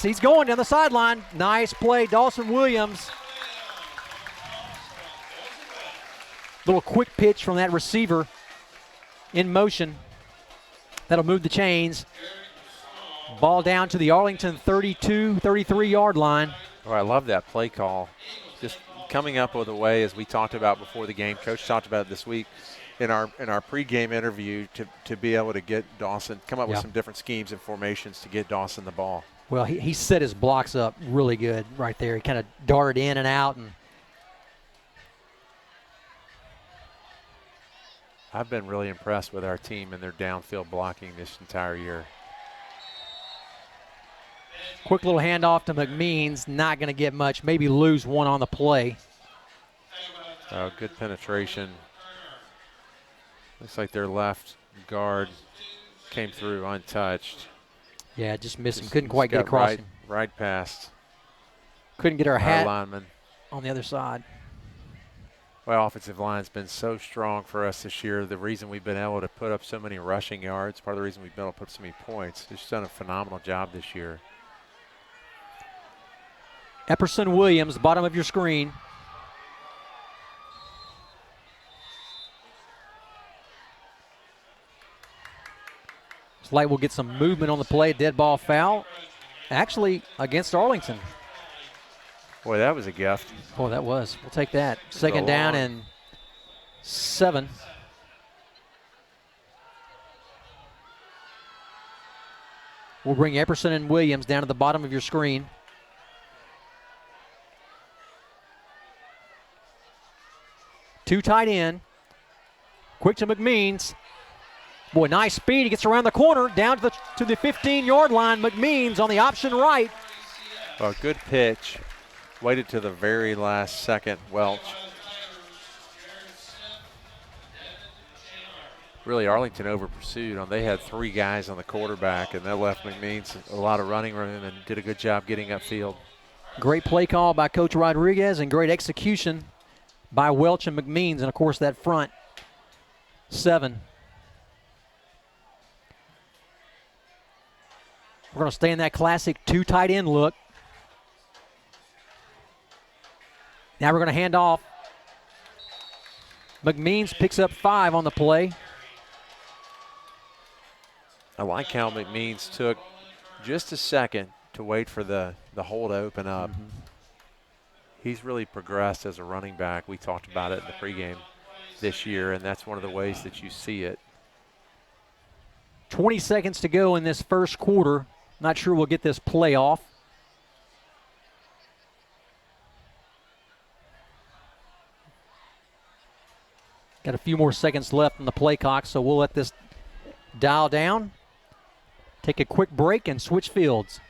He's going down the sideline. Nice play, Dawson Williams. Little quick pitch from that receiver in motion. That'll move the chains. Ball down to the Arlington 32, 33-yard line. Oh, I love that play call. Just coming up with a way, as we talked about before the game. Coach talked about it this week in our pregame interview to be able to get Dawson, come up with some different schemes and formations to get Dawson the ball. Well, he set his blocks up really good right there. He kind of darted in and out. And I've been really impressed with our team and their downfield blocking this entire year. Quick little handoff to McMeans. Not going to get much. Maybe lose one on the play. Good penetration. Looks like their left guard came through untouched. Yeah, just missed him. Couldn't quite get across him. Right past. Couldn't get our hat lineman on the other side. Well, offensive line's been so strong for us this year. The reason we've been able to put up so many rushing yards, part of the reason we've been able to put so many points, they've just done a phenomenal job this year. Epperson Williams, bottom of your screen. Looks like we'll get some movement on the play. Dead ball foul. Actually, against Arlington. Boy, that was a gift. Boy, that was. We'll take that. Second down and 7. We'll bring Epperson and Williams down to the bottom of your screen. Two tight end. Quick to McMeans. Boy, nice speed. He gets around the corner, down to the 15-yard line. McMeans on the option right. Well, good pitch. Waited to the very last second. Welch. Really, Arlington over pursued. They had 3 guys on the quarterback, and that left McMeans a lot of running room and did a good job getting upfield. Great play call by Coach Rodriguez and great execution by Welch and McMeans, and of course that front 7. We're going to stay in that classic 2 tight end look. Now we're going to hand off. McMeans picks up 5 on the play. I like how McMeans took just a second to wait for the hole to open up. Mm-hmm. He's really progressed as a running back. We talked about it in the pregame this year, and that's one of the ways that you see it. 20 seconds to go in this first quarter. Not sure we'll get this play off. Got a few more seconds left on the play clock, so we'll let this dial down. Take a quick break and switch fields.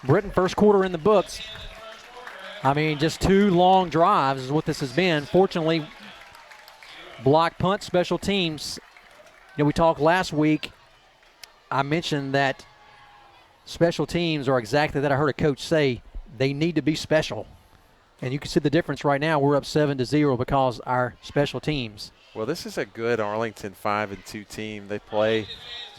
Britton, first quarter in the books. I mean, just 2 long drives is what this has been. Fortunately, block, punt, special teams. You know, we talked last week. I mentioned that special teams are exactly that. I heard a coach say they need to be special. And you can see the difference right now. We're up 7-0 because our special teams. Well, this is a good Arlington 5-2 team. They play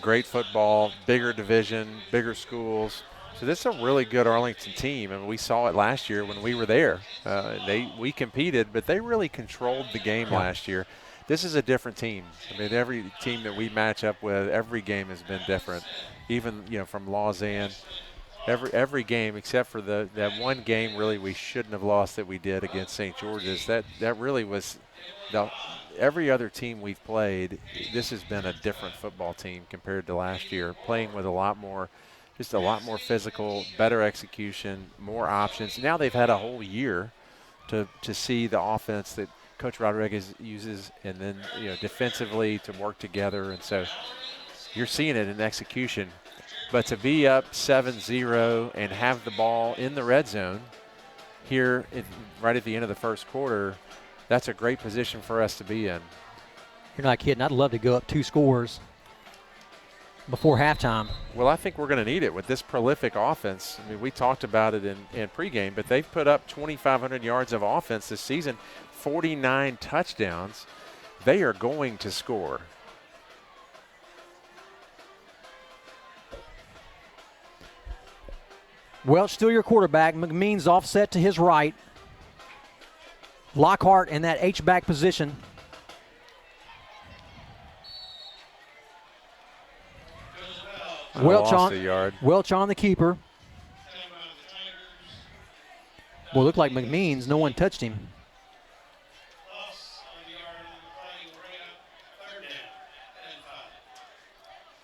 great football, bigger division, bigger schools. So this is a really good Arlington team, and we saw it last year when we were there. We competed, but they really controlled the game last year. This is a different team. I mean, every team that we match up with, every game has been different. Even, you know, from Lausanne, every game except for that one game really we shouldn't have lost that we did against St. George's. That really was every other team we've played. This has been a different football team compared to last year, playing with a lot more physical, better execution, more options. Now they've had a whole year to see the offense that Coach Rodriguez uses, and then, you know, defensively to work together. And so you're seeing it in execution. But to be up 7-0 and have the ball in the red zone here right at the end of the first quarter, that's a great position for us to be in. You're not kidding. I'd love to go up 2 scores before halftime. Well, I think we're going to need it with this prolific offense. I mean, we talked about it in pregame, but they've put up 2,500 yards of offense this season, 49 touchdowns. they are going to score. Welch still your quarterback. McMeans offset to his right. Lockhart in that H-back position. Welch lost a yard. Welch on the keeper. Well, looked like McMeans. No one touched him.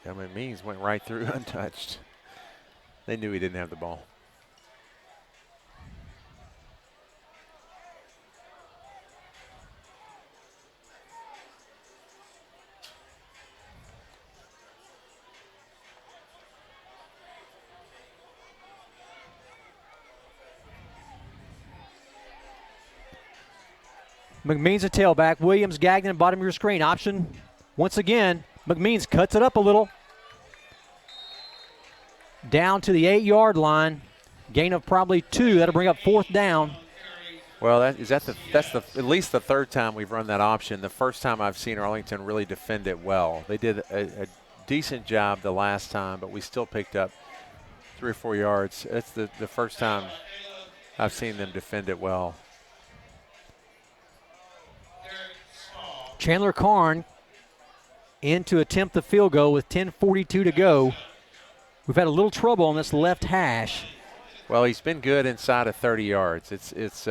Yeah, McMeans went right through untouched. They knew he didn't have the ball. McMeans a tailback. Williams, Gagnon, bottom of your screen. Option once again. McMeans cuts it up a little. Down to the 8-yard line. Gain of probably 2. That'll bring up 4th down. Well, that's at least the third time we've run that option. The first time I've seen Arlington really defend it well. They did a decent job the last time, but we still picked up 3 or 4 yards. It's the first time I've seen them defend it well. Chandler Karn in to attempt the field goal with 10:42 to go. We've had a little trouble on this left hash. Well, he's been good inside of 30 yards. It's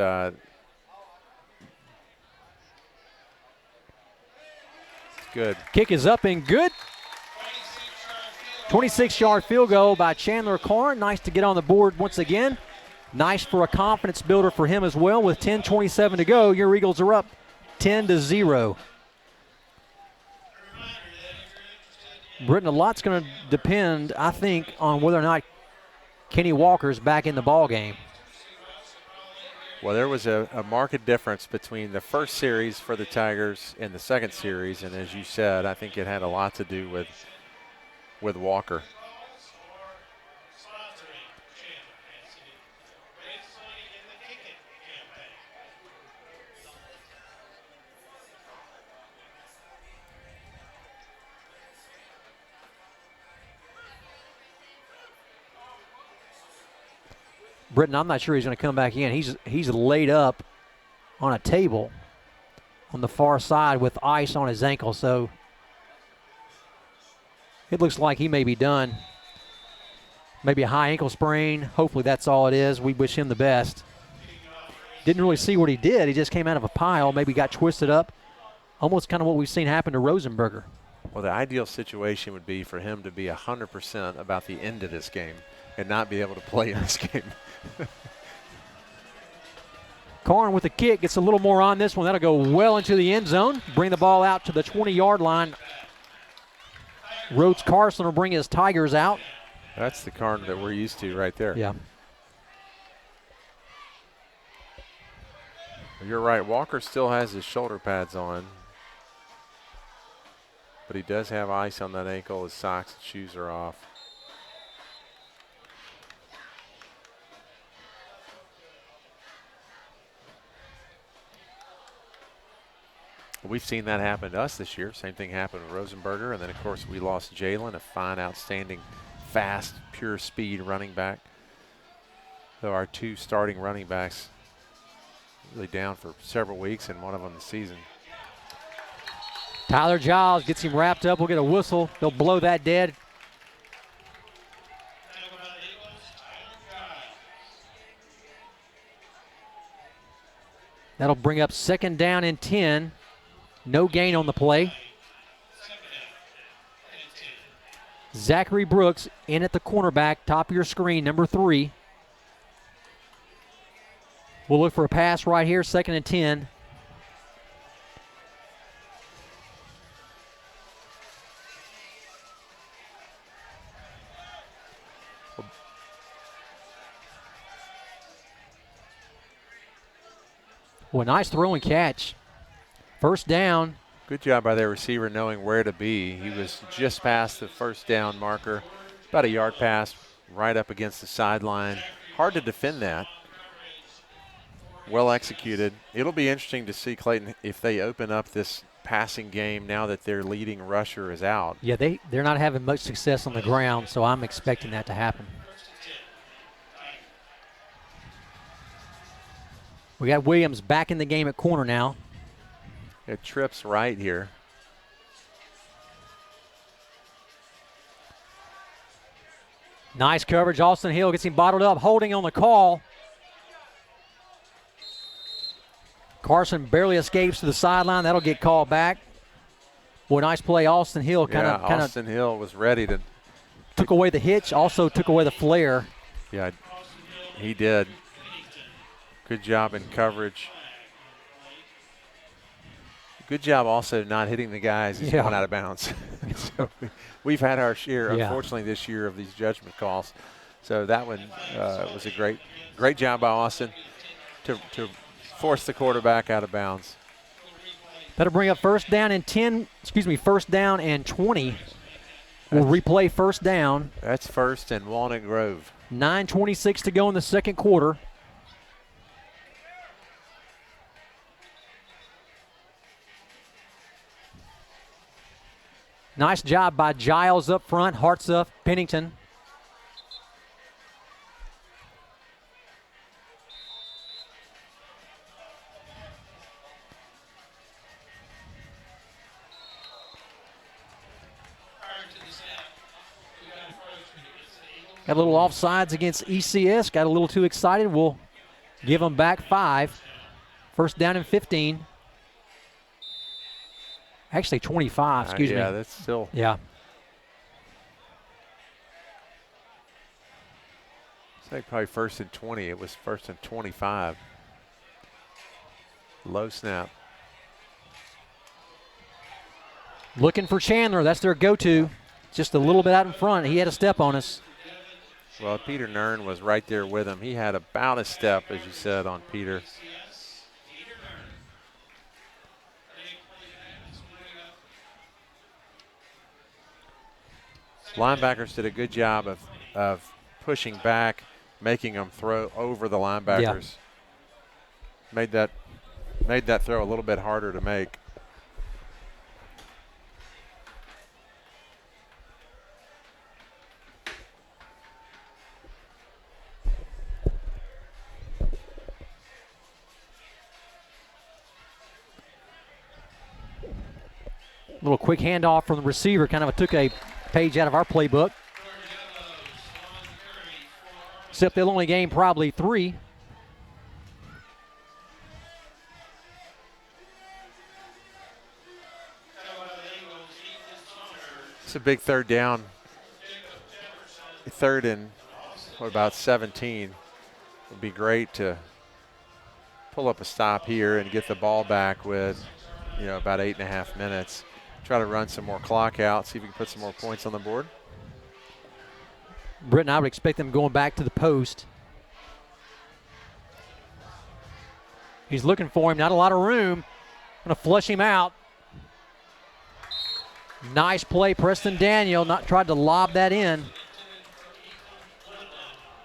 good. Kick is up and good. 26-yard field goal by Chandler Karn. Nice to get on the board once again. Nice for a confidence builder for him as well. With 10:27 to go, your Eagles are up 10-0. Britton, a lot's going to depend, I think, on whether or not Kenny Walker's back in the ball game. Well, there was a marked difference between the first series for the Tigers and the second series, and as you said, I think it had a lot to do with Walker. Britton, I'm not sure he's going to come back in. He's laid up on a table on the far side with ice on his ankle, so it looks like he may be done. Maybe a high ankle sprain. Hopefully that's all it is. We wish him the best. Didn't really see what he did. He just came out of a pile, maybe got twisted up. Almost kind of what we've seen happen to Rosenberger. Well, the ideal situation would be for him to be 100% about the end of this game and not be able to play in this game. Karn with the kick gets a little more on this one. That'll go well into the end zone. Bring the ball out to the 20-yard line. Rhodes Carson will bring his Tigers out. That's the Karn that we're used to right there. Yeah. You're right. Walker still has his shoulder pads on, but he does have ice on that ankle. His socks and shoes are off. We've seen that happen to us this year. Same thing happened with Rosenberger. And then, of course, we lost Jalen, a fine, outstanding, fast, pure speed running back. So our 2 starting running backs really down for several weeks, and one of them the season. Tyler Giles gets him wrapped up. We'll get a whistle. They'll blow that dead. That'll bring up 2nd down and 10. No gain on the play. Zachary Brooks in at the cornerback, top of your screen, number 3. We'll look for a pass right here, 2nd and 10. Well, nice throw and catch. 1st down. Good job by their receiver knowing where to be. He was just past the 1st down marker, about a yard pass, right up against the sideline. Hard to defend that. Well executed. It'll be interesting to see, Clayton, if they open up this passing game now that their leading rusher is out. Yeah, they're not having much success on the ground, so I'm expecting that to happen. We got Williams back in the game at corner now. It trips right here. Nice coverage. Austin Hill gets him bottled up, holding on the call. Carson barely escapes to the sideline. That'll get called back. Boy, nice play. Austin Hill Austin Hill was ready to. Took away the hitch, also took away the flare. Yeah, he did. Good job in coverage. Good job also not hitting the guys as going out of bounds. So we've had our share, unfortunately, this year of these judgment calls. So that one was a great job by Austin to force the quarterback out of bounds. That'll bring up first down and 20. We'll replay first down. That's first and Walnut Grove. 9:26 to go in the second quarter. Nice job by Giles up front, Hartsuff, Pennington. Got a little offsides against ECS. Got a little too excited. We'll give them back 5. First down and 15. Actually 25, excuse me. Yeah, that's still. Yeah. Say probably first and 20. It was first and 25. Low snap. Looking for Chandler. That's their go-to. Just a little bit out in front. He had a step on us. Well, Peter Nern was right there with him. He had about a step, as you said, on Peter. Linebackers did a good job of pushing back, making them throw over the linebackers. Yeah. Made that throw a little bit harder to make. Little quick handoff from the receiver, kind of took a page out of our playbook. Except they'll only gain probably 3. It's a big third down. Third and about 17. Would be great to pull up a stop here and get the ball back with, about 8.5 minutes. Try to run some more clock out, see if we can put some more points on the board. Britton, I would expect them going back to the post. He's looking for him, not a lot of room. Going to flush him out. Nice play, Preston Daniel, tried to lob that in.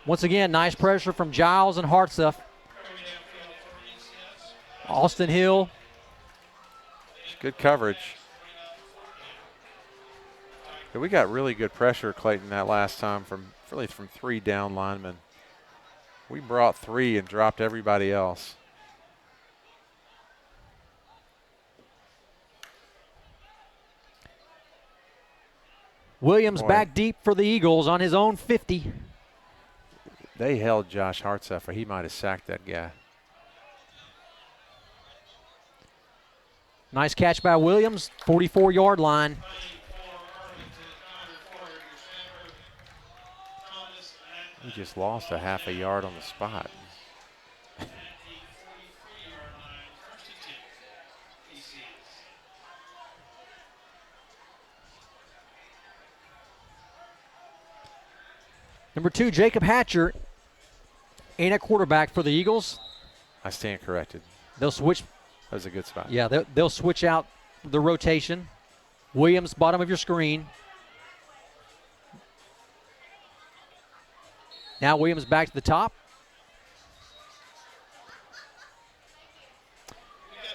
Once again, nice pressure from Giles and Hartsuff. Austin Hill. Good coverage. Yeah, we got really good pressure, Clayton, that last time from 3 down linemen. We brought 3 and dropped everybody else. Williams back deep for the Eagles on his own 50. They held Josh Hartsuff, or he might have sacked that guy. Nice catch by Williams, 44-yard line. He just lost a half a yard on the spot. Number 2, Jacob Hatcher, ain't a quarterback for the Eagles. I stand corrected. They'll switch. That was a good spot. Yeah, they'll switch out the rotation. Williams, bottom of your screen. Now Williams back to the top.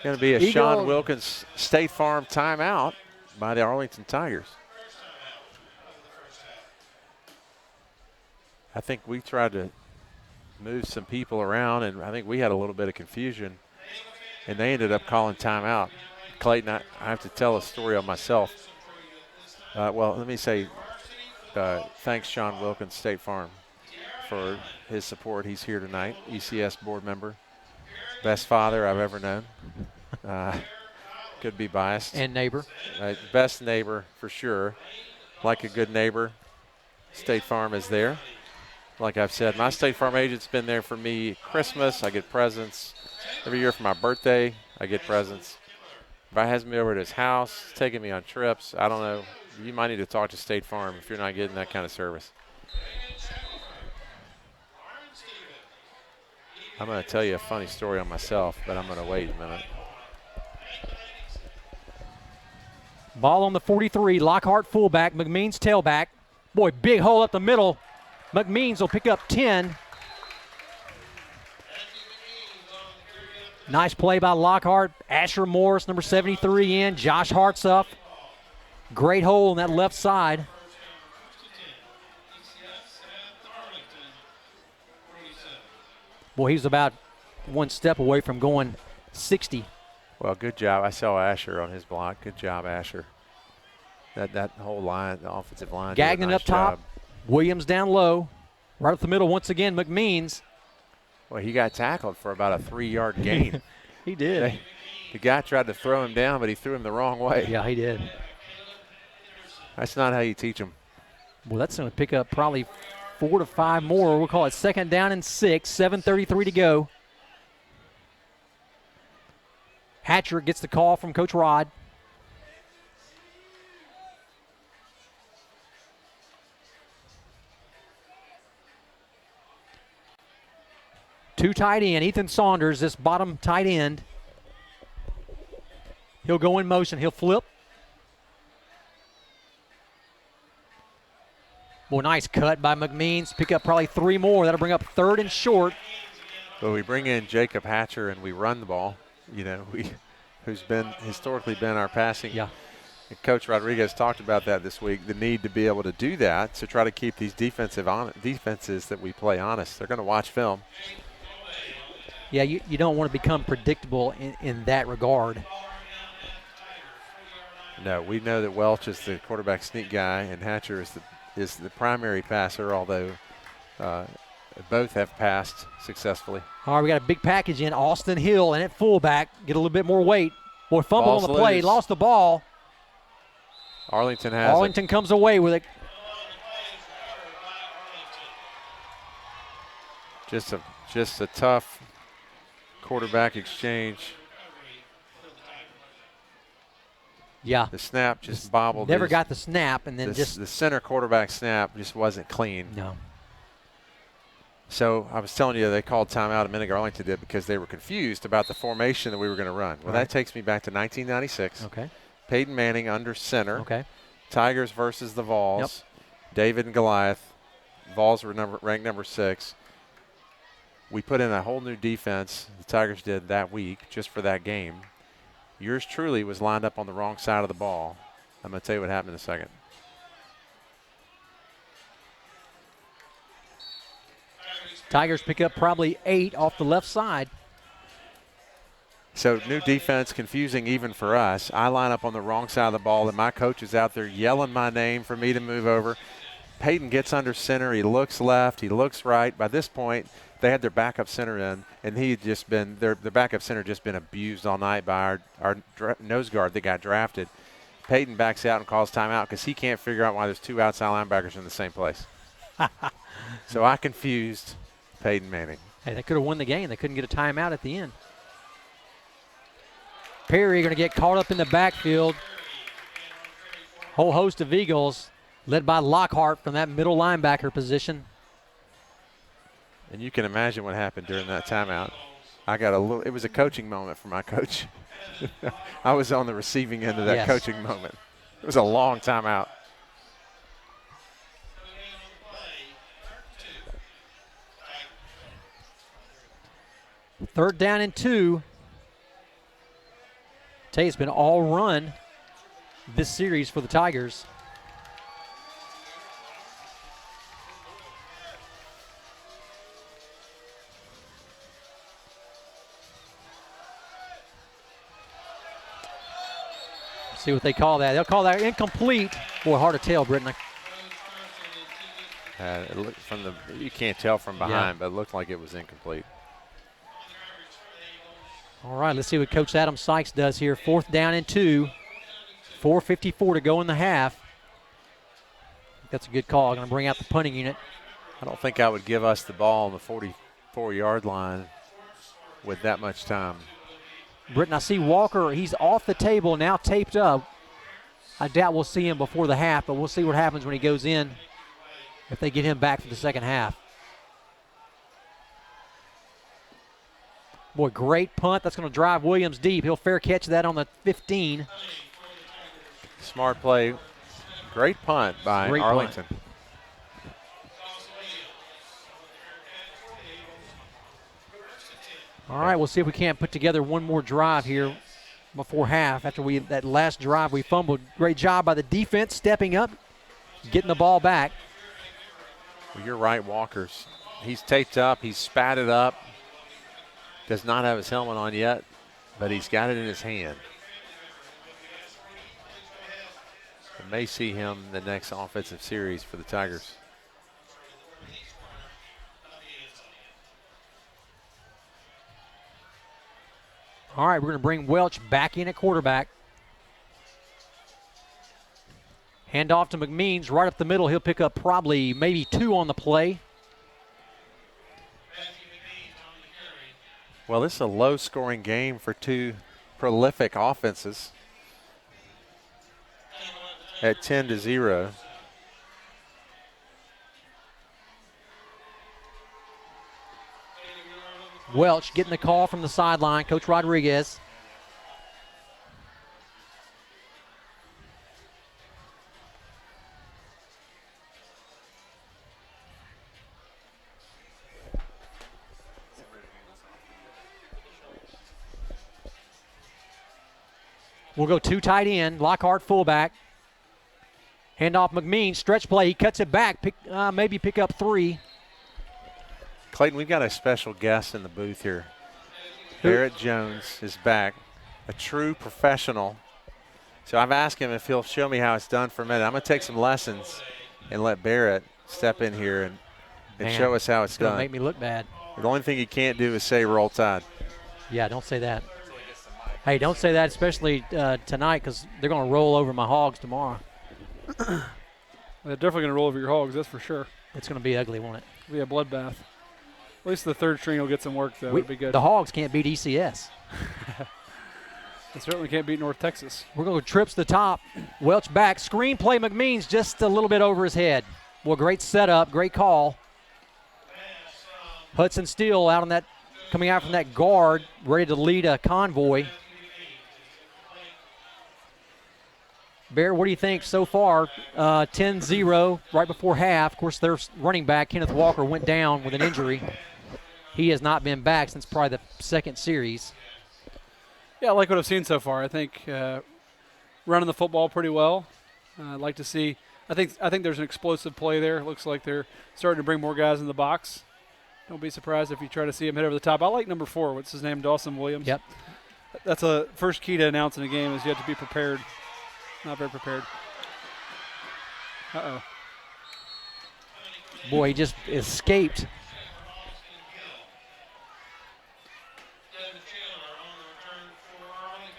Going to be a Eagle. Sean Wilkins State Farm timeout by the Arlington Tigers. I think we tried to move some people around, and I think we had a little bit of confusion, and they ended up calling timeout. Clayton, I have to tell a story on myself. Well, let me say thanks, Sean Wilkins State Farm, for his support. He's here tonight, ECS board member. Best father I've ever known. Could be biased. And neighbor. Best neighbor for sure. Like a good neighbor, State Farm is there. Like I've said, my State Farm agent's been there for me Christmas. I get presents. Every year for my birthday, I get presents. If he has me over to his house, taking me on trips, I don't know. You might need to talk to State Farm if you're not getting that kind of service. I'm going to tell you a funny story on myself, but I'm going to wait a minute. Ball on the 43. Lockhart fullback. McMeans tailback. Boy, big hole up the middle. McMeans will pick up 10. Nice play by Lockhart. Asher Morris, number 73 in. Josh Hartsuff. Great hole on that left side. Boy, he was about one step away from going 60. Well, good job. I saw Asher on his block. Good job, Asher. That whole line, the offensive line. Gagnon nice up top. Job. Williams down low. Right up the middle once again, McMeans. Well, he got tackled for about a 3-yard gain. He did. The guy tried to throw him down, but he threw him the wrong way. Yeah, he did. That's not how you teach them. Well, that's going to pick up probably 4 to 5 more. We'll call it 2nd down and 6. 7:33 to go. Hatcher gets the call from Coach Rod. Two tight end. Ethan Saunders, this bottom tight end. He'll go in motion. He'll flip. Boy, nice cut by McMeans. Pick up probably 3 more. That'll bring up 3rd and short. But we bring in Jacob Hatcher and we run the ball. You know, who's been historically been our passing. Yeah. And Coach Rodriguez talked about that this week, the need to be able to do that to try to keep these defenses that we play honest. They're going to watch film. Yeah, you don't want to become predictable in that regard. No, we know that Welch is the quarterback sneak guy and Hatcher is the primary passer, although both have passed successfully. All right, we got a big package in. Austin Hill and at fullback. Get a little bit more weight. Boy, fumble Ball's on the play. loose. Lost the ball. Arlington has Arlington comes away with it. Just a tough quarterback exchange. Yeah. The snap just bobbled. Never got the snap, and then the center quarterback snap just wasn't clean. No. So I was telling you they called timeout a minute ago. Arlington did because they were confused about the formation that we were going to run. Well, that takes me back to 1996. Okay. Peyton Manning under center. Okay. Tigers versus the Vols. Yep. David and Goliath. Vols were ranked number 6. We put in a whole new defense, the Tigers did that week, just for that game. Yours truly was lined up on the wrong side of the ball. I'm going to tell you what happened in a second. Tigers pick up probably 8 off the left side. So new defense, confusing even for us. I line up on the wrong side of the ball, and my coach is out there yelling my name for me to move over. Peyton gets under center. He looks left. He looks right. By this point, they had their backup center in, and he had just been their backup center just been abused all night by our nose guard that got drafted. Peyton backs out and calls timeout because he can't figure out why there's 2 outside linebackers in the same place. So I confused Peyton Manning. Hey, they could have won the game. They couldn't get a timeout at the end. Perry going to get caught up in the backfield. Whole host of Eagles led by Lockhart from that middle linebacker position. And you can imagine what happened during that timeout. It was a coaching moment for my coach. I was on the receiving end of that coaching moment. It was a long timeout. Third down and 2. Tell you, it's been all run this series for the Tigers. See what they call that. They'll call that incomplete. Boy, hard to tell, Britton. It looked you can't tell from behind, but it looked like it was incomplete. All right, let's see what Coach Adam Sykes does here. 4th down and 2. 4:54 to go in the half. That's a good call. Going to bring out the punting unit. I don't think I would give us the ball on the 44-yard line with that much time. Britton, I see Walker. He's off the table, now taped up. I doubt we'll see him before the half, but we'll see what happens when he goes in if they get him back for the second half. Boy, great punt. That's going to drive Williams deep. He'll fair catch that on the 15. Smart play. Great punt by Arlington. Punt. All right, we'll see if we can't put together one more drive here before half. After that last drive we fumbled. Great job by the defense stepping up, getting the ball back. Well, you're right, Walker's. He's taped up. He's spatted up. Does not have his helmet on yet, but he's got it in his hand. We may see him in the next offensive series for the Tigers. All right, we're going to bring Welch back in at quarterback. Hand off to McMeans right up the middle. He'll pick up probably maybe 2 on the play. Well, this is a low-scoring game for 2 prolific offenses at 10-0. Welch getting the call from the sideline, Coach Rodriguez. We'll go 2 tight end, Lockhart fullback. Hand off McMean, stretch play, he cuts it back, maybe pick up 3. Clayton, we've got a special guest in the booth here. Barrett Jones is back, a true professional. So I've asked him if he'll show me how it's done for a minute. I'm going to take some lessons and let Barrett step in here and show us how it's done. It's going to make me look bad. The only thing he can't do is say Roll Tide. Yeah, don't say that. Hey, don't say that, especially tonight, because they're going to roll over my Hogs tomorrow. They're definitely going to roll over your Hogs, that's for sure. It's going to be ugly, won't it? It'll be a bloodbath. At least the third string will get some work, though. It'll be good. The Hogs can't beat ECS. They certainly can't beat North Texas. We're going to trips the top. Welch back. Screen play, McMeans just a little bit over his head. Well, great setup, great call. Hudson Steele out on that, coming out from that guard, ready to lead a convoy. Bear, what do you think so far? 10-0 right before half. Of course, their running back, Kenneth Walker, went down with an injury. He has not been back since probably the second series. Yeah, I like what I've seen so far. I think running the football pretty well. I'd like to see. I think there's an explosive play there. It looks like they're starting to bring more guys in the box. Don't be surprised if you try to see him hit over the top. I like number 4. What's his name? Dawson Williams. Yep. That's a first key to announcing a game is you have to be prepared. Not very prepared. Uh-oh. Boy, he just escaped.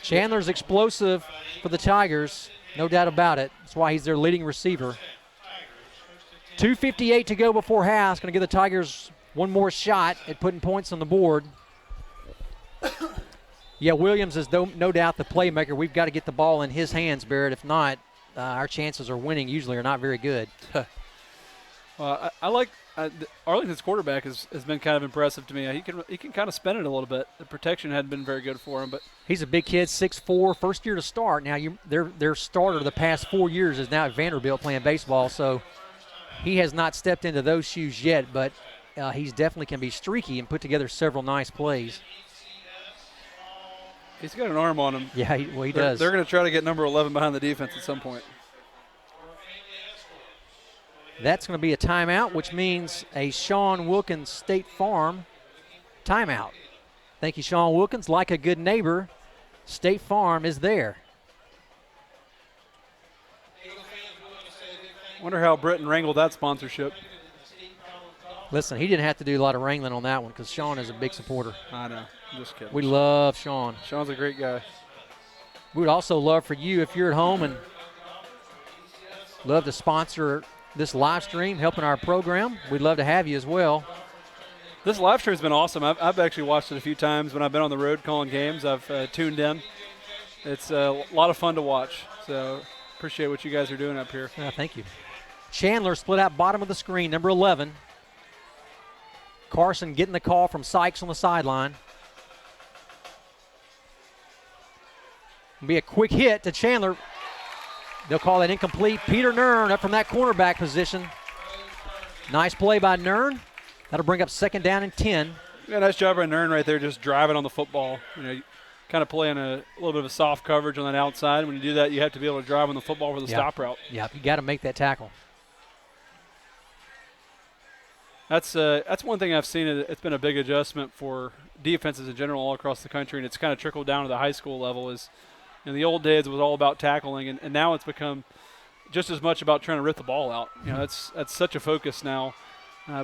Chandler's explosive for the Tigers, no doubt about it. That's why he's their leading receiver. 2:58 to go before half. It's going to give the Tigers one more shot at putting points on the board. Yeah, Williams is no doubt the playmaker. We've got to get the ball in his hands, Barrett. If not, our chances of winning usually are not very good. Well, I like Arlington's quarterback has been kind of impressive to me. He can kind of spin it a little bit. The protection hadn't been very good for him, but he's a big kid, 6'4", first year to start. Now their starter the past 4 years is now at Vanderbilt playing baseball, so he has not stepped into those shoes yet, but he's definitely can be streaky and put together several nice plays. He's got an arm on him. Yeah, he does. They're going to try to get number 11 behind the defense at some point. That's going to be a timeout, which means a Sean Wilkins State Farm timeout. Thank you, Sean Wilkins. Like a good neighbor, State Farm is there. Wonder how Britton wrangled that sponsorship. Listen, he didn't have to do a lot of wrangling on that one because Sean is a big supporter. I know. I'm just kidding. We love Sean. Sean's a great guy. We would also love for you, if you're at home and love to sponsor this live stream, helping our program, we'd love to have you as well. This live stream's been awesome. I've actually watched it a few times when I've been on the road calling games. I've tuned in. It's a lot of fun to watch. So appreciate what you guys are doing up here. Thank you. Chandler split out bottom of the screen, number 11. Carson getting the call from Sykes on the sideline. Be a quick hit to Chandler. They'll call that incomplete. Peter Nern up from that cornerback position. Nice play by Nern. That'll bring up second down and 10. Yeah, nice job by Nern right there, just driving on the football. You know, kind of playing a little bit of a soft coverage on that outside. When you do that, you have to be able to drive on the football for the stop route. Yeah, you got to make that tackle. That's one thing I've seen. It's been a big adjustment for defenses in general all across the country, and it's kind of trickled down to the high school level. In the old days, it was all about tackling, and now it's become just as much about trying to rip the ball out. You know, that's such a focus now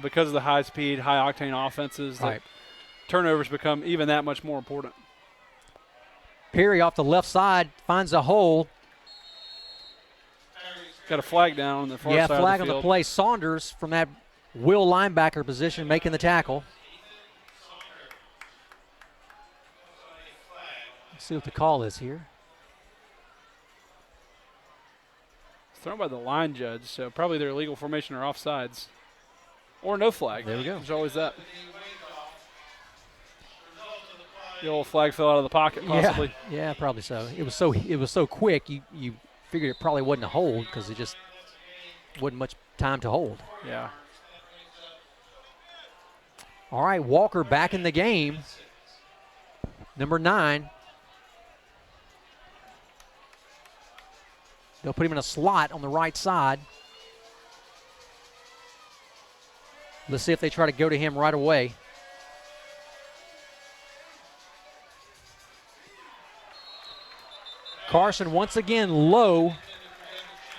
because of the high speed, high octane offenses. That turnovers become even that much more important. Perry off the left side finds a hole. Got a flag down on the far side of the field. Yeah, flag on the play. Saunders from that Will linebacker position making the tackle. Let's see what the call is here. It's thrown by the line judge, so probably their illegal formation or offsides. Or no flag. There we go. There's always that. The old flag fell out of the pocket, possibly. Yeah, probably so. It was so quick. You figured it probably wasn't a hold because it just wasn't much time to hold. Yeah. All right, Walker back in the game. Number 9. They'll put him in a slot on the right side. Let's see if they try to go to him right away. Carson once again low.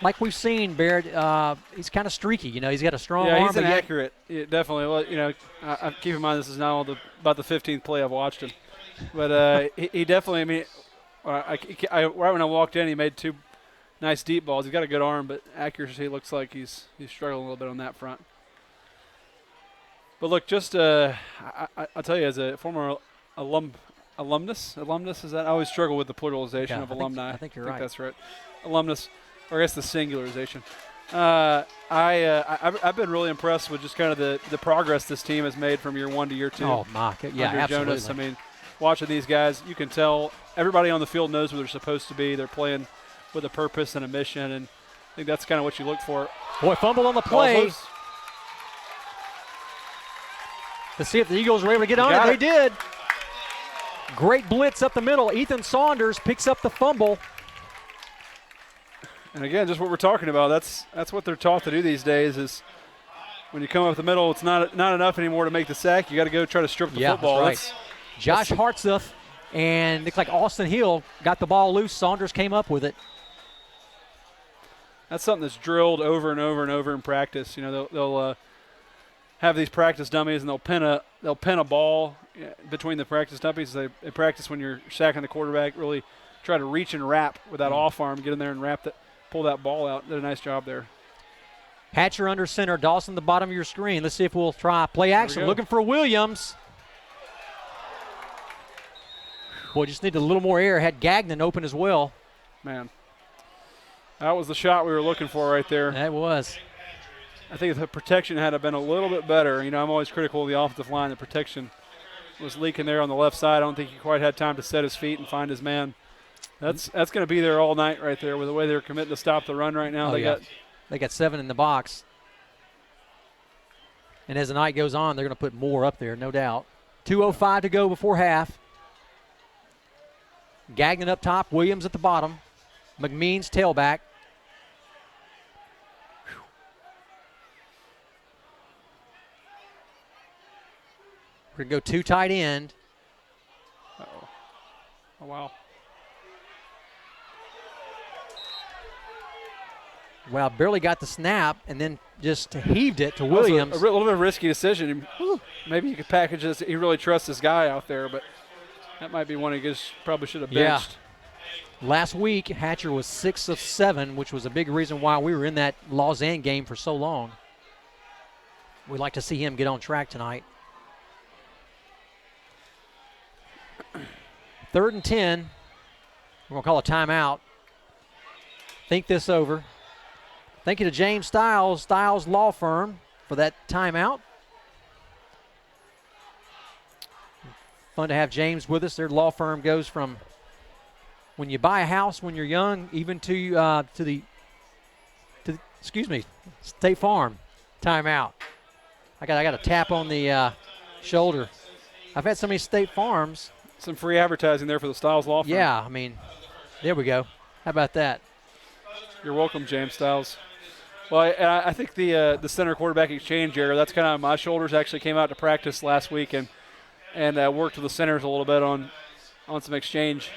Like we've seen, Barrett, he's kind of streaky. You know, he's got a strong arm. Yeah, he's inaccurate. Yeah, definitely. Well, you know, I keep in mind this is now about the 15th play I've watched him. But he definitely, I mean, right when I walked in, he made 2 nice deep balls. He's got a good arm, but accuracy looks like he's struggling a little bit on that front. But look, just I'll tell you, as a former alumnus, is that I always struggle with the pluralization of alumni. I think you're right. That's right. Alumnus, or I guess the singularization. I've been really impressed with just kind of the progress this team has made from year 1 to year 2. Oh, my. Yeah, under absolutely. Jonas. I mean, watching these guys, you can tell everybody on the field knows where they're supposed to be. They're playing with a purpose and a mission, and I think that's kind of what you look for. Boy, fumble on the play. To see if the Eagles were able to get on it. They did. Great blitz up the middle. Ethan Saunders picks up the fumble. And again, just what we're talking about, that's what they're taught to do these days is when you come up the middle, it's not enough anymore to make the sack. You got to go try to strip the football. That's right. Josh Hartsuff and looks like Austin Hill got the ball loose. Saunders came up with it. That's something that's drilled over and over and over in practice. You know, they'll have these practice dummies and they'll pin a ball between the practice dummies. They practice when you're sacking the quarterback, really try to reach and wrap with that off arm, get in there and pull that ball out. Did a nice job there. Hatcher under center, Dawson the bottom of your screen. Let's see if we'll try play action. Looking for Williams. Boy, just need a little more air. Had Gagnon open as well. Man, that was the shot we were looking for right there. That was. I think if the protection had been a little bit better. You know, I'm always critical of the offensive line. The protection was leaking there on the left side. I don't think he quite had time to set his feet and find his man. That's going to be there all night right there with the way they're committing to stop the run right now. They got 7 in the box. And as the night goes on, they're going to put more up there, no doubt. 2:05 to go before half. Gagnon up top, Williams at the bottom. McMeans tailback. We're going to go 2 tight end. Uh-oh. Oh, wow. Well, barely got the snap and then just heaved it to Williams. A little bit of a risky decision. Maybe you could package this. He really trusts this guy out there, but that might be one he probably should have benched. Yeah. Last week, Hatcher was 6 of 7, which was a big reason why we were in that Lausanne game for so long. We'd like to see him get on track tonight. 3rd and 10. We're going to call a timeout. Think this over. Thank you to James Stiles, Stiles Law Firm, for that timeout. Fun to have James with us. Their law firm goes from when you buy a house when you're young, even to the State Farm timeout. I got a tap on the shoulder. I've had so many State Farms. Some free advertising there for the Stiles Law Firm. Yeah, I mean, there we go. How about that? You're welcome, James Stiles. Well, I think the center quarterback exchange area, that's kind of my shoulders. Actually came out to practice last week and worked with the centers a little bit on some exchange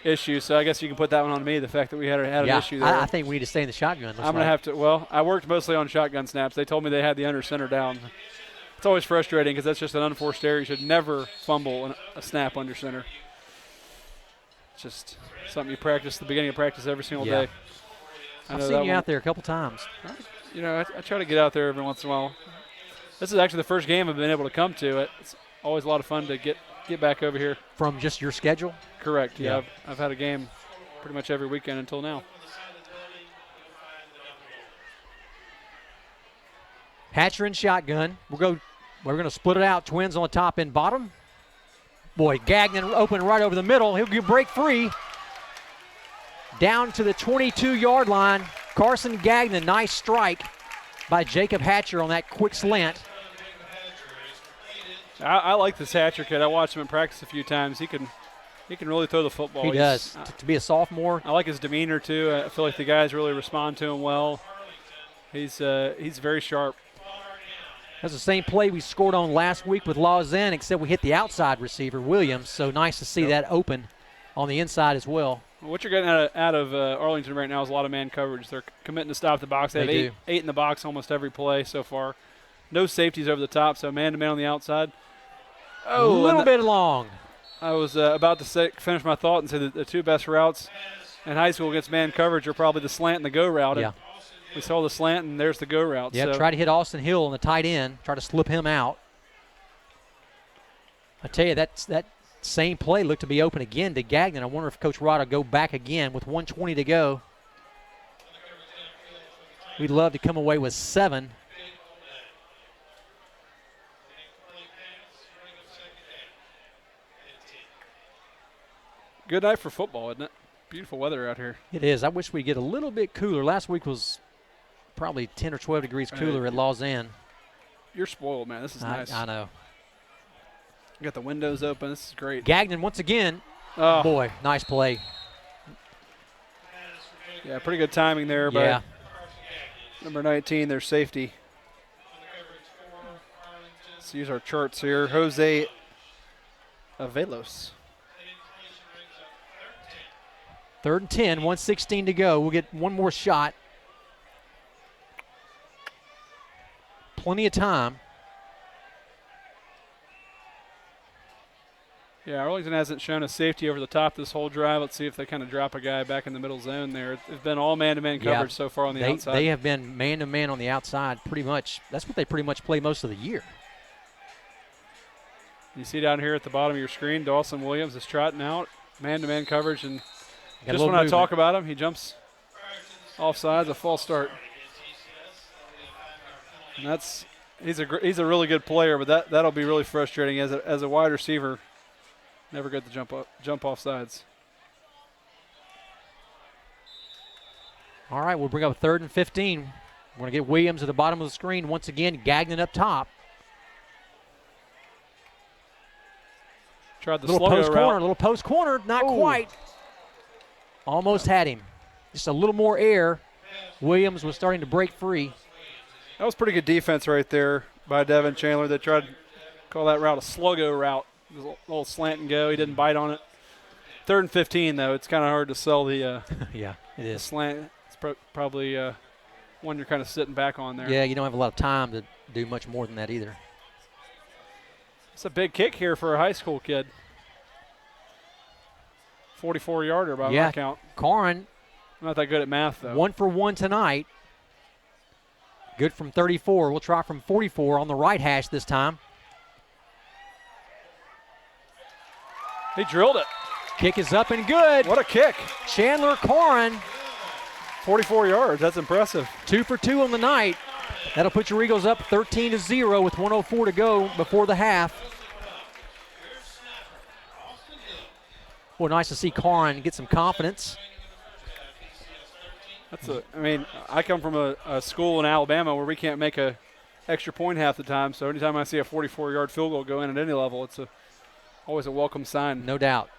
issues. So I guess you can put that one on me, the fact that we had an issue there. I think we need to stay in the shotgun. I'm going to have to – well, I worked mostly on shotgun snaps. They told me they had the under center down. It's always frustrating because that's just an unforced error. You should never fumble a snap under center. It's just something you practice at the beginning of practice every single day. I've seen you out there a couple times. You know, I try to get out there every once in a while. This is actually the first game I've been able to come to. It's always a lot of fun to get back over here. From just your schedule? Correct, yeah. I've had a game pretty much every weekend until now. Hatcher and shotgun. We're going to split it out. Twins on the top and bottom. Boy, Gagnon open right over the middle. He'll break free. Down to the 22-yard line. Carson Gagnon, nice strike by Jacob Hatcher on that quick slant. I like this Hatcher kid. I watched him in practice a few times. He can really throw the football. He does. To be a sophomore. I like his demeanor too. I feel like the guys really respond to him well. He's very sharp. That's the same play we scored on last week with Lausanne, except we hit the outside receiver, Williams. So nice to see that open on the inside as well. What you're getting out of Arlington right now is a lot of man coverage. They're committing to stop the box. They have eight in the box almost every play so far. No safeties over the top, so man-to-man on the outside. Oh, a little bit long. I was about to finish my thought and say that the two best routes in high school against man coverage are probably the slant and the go route. Yeah. We saw the slant, and there's the go route. Yeah, try to hit Austin Hill on the tight end, try to slip him out. I tell you, that same play looked to be open again to Gagnon. I wonder if Coach Rod will go back again with 1:20 to go. We'd love to come away with 7. Good night for football, isn't it? Beautiful weather out here. It is. I wish we'd get a little bit cooler. Last week was probably 10 or 12 degrees cooler at Lausanne. You're spoiled, man. This is nice. I know. You got the windows open. This is great. Gagnon once again. Oh. Boy, nice play. Yeah, pretty good timing there by number 19, their safety. Let's use our charts here. Jose Avelos. 3rd and 10, 1:16 to go. We'll get one more shot. Plenty of time. Yeah, Arlington hasn't shown a safety over the top this whole drive. Let's see if they kind of drop a guy back in the middle zone there. It's been all man-to-man coverage so far on the outside. They have been man-to-man on the outside pretty much. That's what they pretty much play most of the year. You see down here at the bottom of your screen, Dawson Williams is trotting out, man-to-man coverage, and just when I talk about him, he jumps offsides, a false start. And he's a really good player, but that'll be really frustrating as a wide receiver. Never get the jump off sides. All right, we'll bring up 3rd and 15. We're going to get Williams at the bottom of the screen once again. Gagnon up top. Tried the little post corner, not quite. Almost had him. Just a little more air. Williams was starting to break free. That was pretty good defense right there by Devin Chandler. They tried to call that route a sluggo route. It was a little slant and go. He didn't bite on it. 3rd and 15, though. It's kind of hard to sell the yeah, it the is. slant. It's probably one you're kind of sitting back on there. Yeah, you don't have a lot of time to do much more than that either. It's a big kick here for a high school kid. 44-yarder by my count. Corrin, Not that good at math, though. 1 for 1 tonight. Good from 34. We'll try from 44 on the right hash this time. He drilled it. Kick is up and good. What a kick. Chandler Corrin, 44 yards. That's impressive. 2 for 2 on the night. That'll put your Eagles up 13-0 with 1:04 to go before the half. Well, nice to see Corrin get some confidence. I come from a school in Alabama where we can't make a extra point half the time. So anytime I see a 44-yard field goal go in at any level, it's always a welcome sign. No doubt.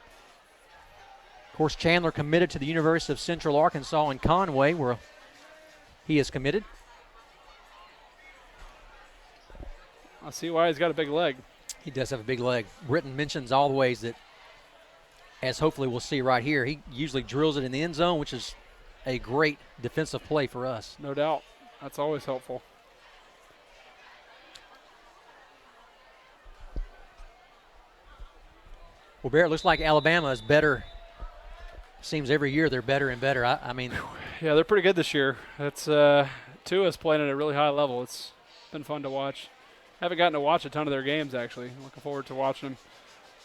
Of course, Chandler committed to the University of Central Arkansas in Conway, where he is committed. I see why he's got a big leg. He does have a big leg. Britton mentions all the ways that, as hopefully we'll see right here, he usually drills it in the end zone, which is a great defensive play for us. No doubt. That's always helpful. Well, Barrett, looks like Alabama is better. Seems every year they're better and better. I mean, yeah, they're pretty good this year. That's Tua's playing at a really high level. It's been fun to watch. Haven't gotten to watch a ton of their games, actually. Looking forward to watching them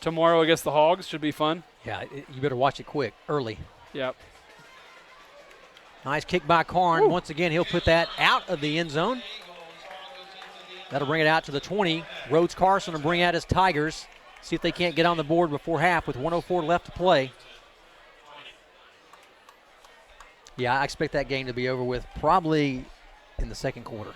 tomorrow against the Hogs. Should be fun. Yeah, you better watch it quick, early. Yep. Nice kick by Corrin. Woo. Once again, he'll put that out of the end zone. That'll bring it out to the 20. Rhodes Carson will bring out his Tigers. See if they can't get on the board before half with 1:04 left to play. Yeah, I expect that game to be over with probably in the second quarter.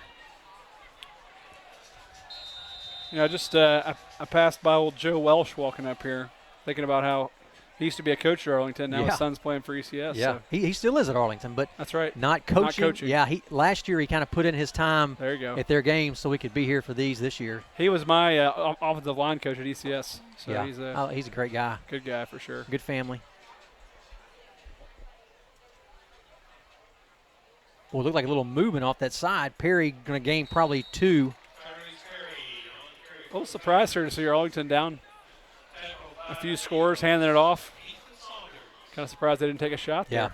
Yeah, I passed by old Joe Welsh walking up here, thinking about how he used to be a coach at Arlington. Now his son's playing for ECS. Yeah, So. he still is at Arlington, but That's right. not coaching. Not coaching. Yeah, last year he kind of put in his time There you go. at their games so we could be here for these this year. He was my offensive line coach at ECS. So yeah, he's a great guy. Good guy for sure. Good family. Well, it looked like a little movement off that side. Perry going to gain probably 2. A little surprised here to see Arlington down a few scores, handing it off. Kind of surprised they didn't take a shot there.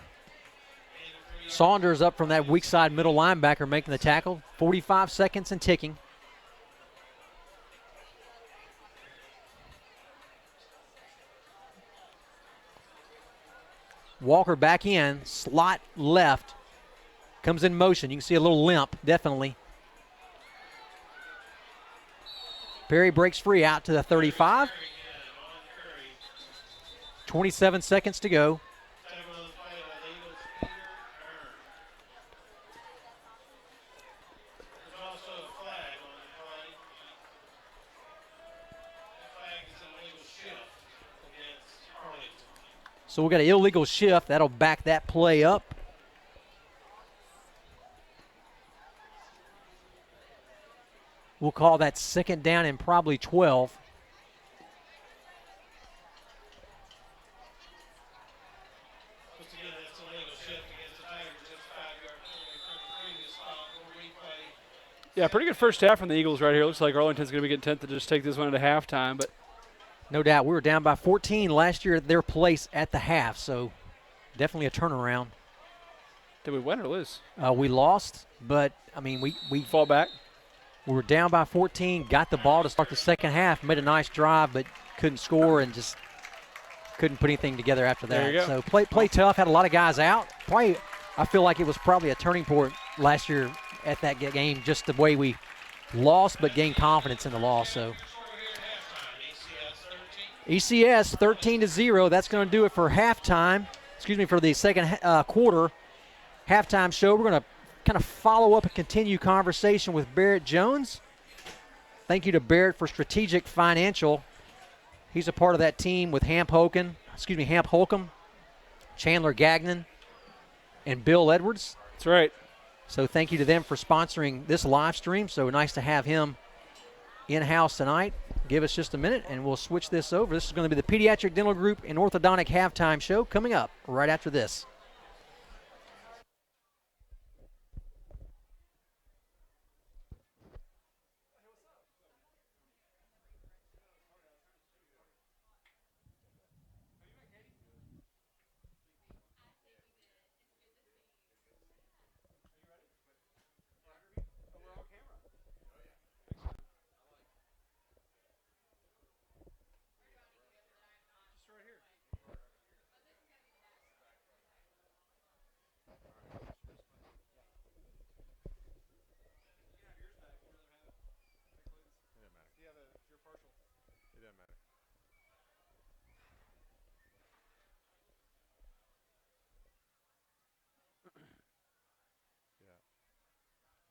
Yeah. Saunders up from that weak side middle linebacker making the tackle. 45 seconds and ticking. Walker back in, slot left. Comes in motion. You can see a little limp, definitely. Perry breaks free out to the 35. 27 seconds to go. So we got an illegal shift. That'll back that play up. We'll call that second down and probably 12. Yeah, pretty good first half from the Eagles right here. Looks like Arlington's going to be content to just take this one at halftime. But no doubt. We were down by 14 last year at their place at the half, so definitely a turnaround. Did we win or lose? We lost, but, I mean, we Fall back. We were down by 14, got the ball to start the second half, made a nice drive, but couldn't score and just couldn't put anything together after that. There you go. So play tough, had a lot of guys out. I feel like it was probably a turning point last year at that game, just the way we lost but gained confidence in the loss. So ECS 13-0. That's going to do it for halftime. Excuse me, for the second quarter halftime show. We're going to kind of follow up and continue conversation with Barrett Jones. Thank you to Barrett for Strategic Financial. He's a part of that team with Hamp Holcomb, Chandler Gagnon, and Bill Edwards. That's right. So thank you to them for sponsoring this live stream. So nice to have him in-house tonight. Give us just a minute, and we'll switch this over. This is going to be the Pediatric Dental Group and Orthodontic Halftime Show coming up right after this.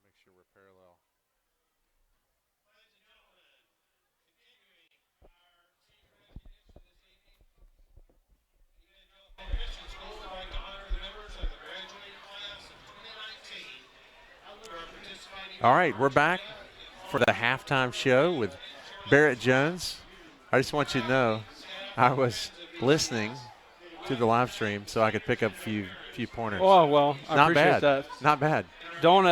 Make sure we're parallel. All right, we're back for the halftime show with Barrett Jones. I just want you to know I was listening to the live stream so I could pick up a few pointers. Oh, well, I Not appreciate bad. that. Not bad. Don't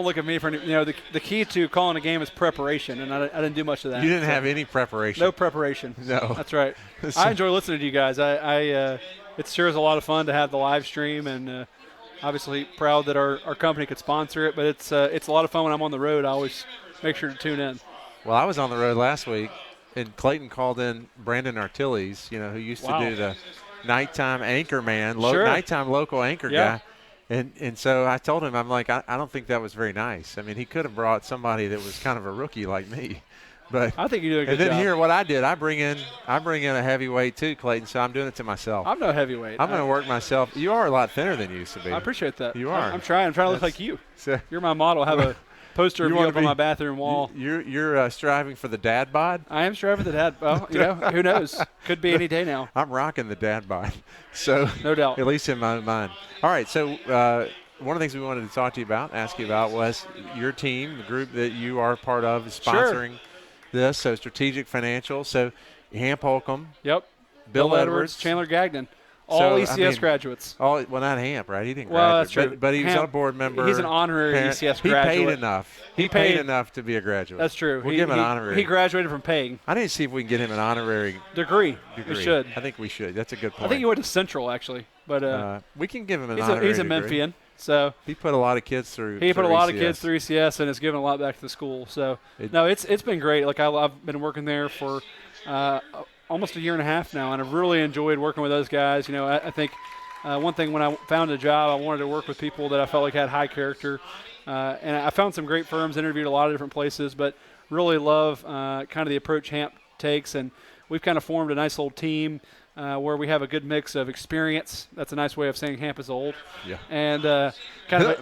look at me for any, the key to calling a game is preparation, and I didn't do much of that. You didn't have any preparation. No preparation. No. That's right. I enjoy listening to you guys. It sure is a lot of fun to have the live stream, and obviously proud that our company could sponsor it. But it's a lot of fun when I'm on the road. I always make sure to tune in. Well, I was on the road last week, and Clayton called in Brandon Artilles, who used to do the nighttime anchor man, nighttime local anchor guy. And so I told him, I'm like, I don't think that was very nice. I mean, he could have brought somebody that was kind of a rookie like me. But I think you do a good job. And then here, what I did, I bring in a heavyweight too, Clayton. So I'm doing it to myself. I'm no heavyweight. I'm going to work myself. You are a lot thinner than you used to be. I appreciate that. You are. I'm trying to look like you. So, you're my model. I have a poster of you up on my bathroom wall. You're striving for the dad bod? I am striving for the dad. Well, who knows? Could be any day now. I'm rocking the dad bod. So no doubt. At least in my mind. All right. So one of the things we wanted to talk to you about, ask you about, was your team, the group that you are part of, is sponsoring this. So Strategic Financial. So Hamp Holcomb. Yep. Bill Edwards. Chandler Gagnon. All ECS graduates. Well, not Hamp, right? He didn't graduate. Well, that's true. But he was a board member. He's an honorary ECS he graduate. He paid enough. He paid enough to be a graduate. That's true. We'll give him an honorary. He graduated from paying. I need to see if we can get him an honorary degree. We should. I think we should. That's a good point. I think he went to Central, actually. But we can give him an honorary He's a degree. Memphian. So he put a lot of kids through. He put a lot of kids through ECS and has given a lot back to the school. So it's been great. Like I've been working there for almost a year and a half now, and I've really enjoyed working with those guys. I think one thing when I found a job, I wanted to work with people that I felt like had high character, and I found some great firms. Interviewed a lot of different places, but really love kind of the approach Hamp takes, and we've kind of formed a nice little team. Where we have a good mix of experience. That's a nice way of saying Hamp is old. Yeah. And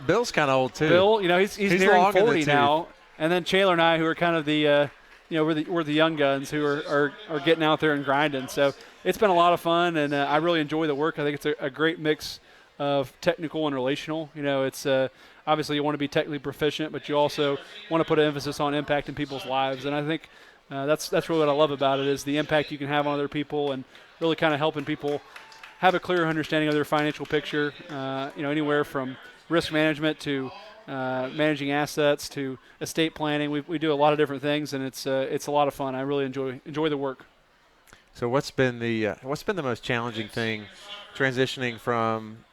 Bill's kind of old too. Bill, he's nearing 40 now. And then Chandler and I, who are kind of the, we're the young guns who are getting out there and grinding. So it's been a lot of fun, and I really enjoy the work. I think it's a great mix of technical and relational. It's obviously you want to be technically proficient, but you also want to put an emphasis on impacting people's lives. And I think that's really what I love about it is the impact you can have on other people and really kind of helping people have a clear understanding of their financial picture, anywhere from risk management to managing assets to estate planning. We do a lot of different things, and it's a lot of fun. I really enjoy the work. So what's been the most challenging thing transitioning from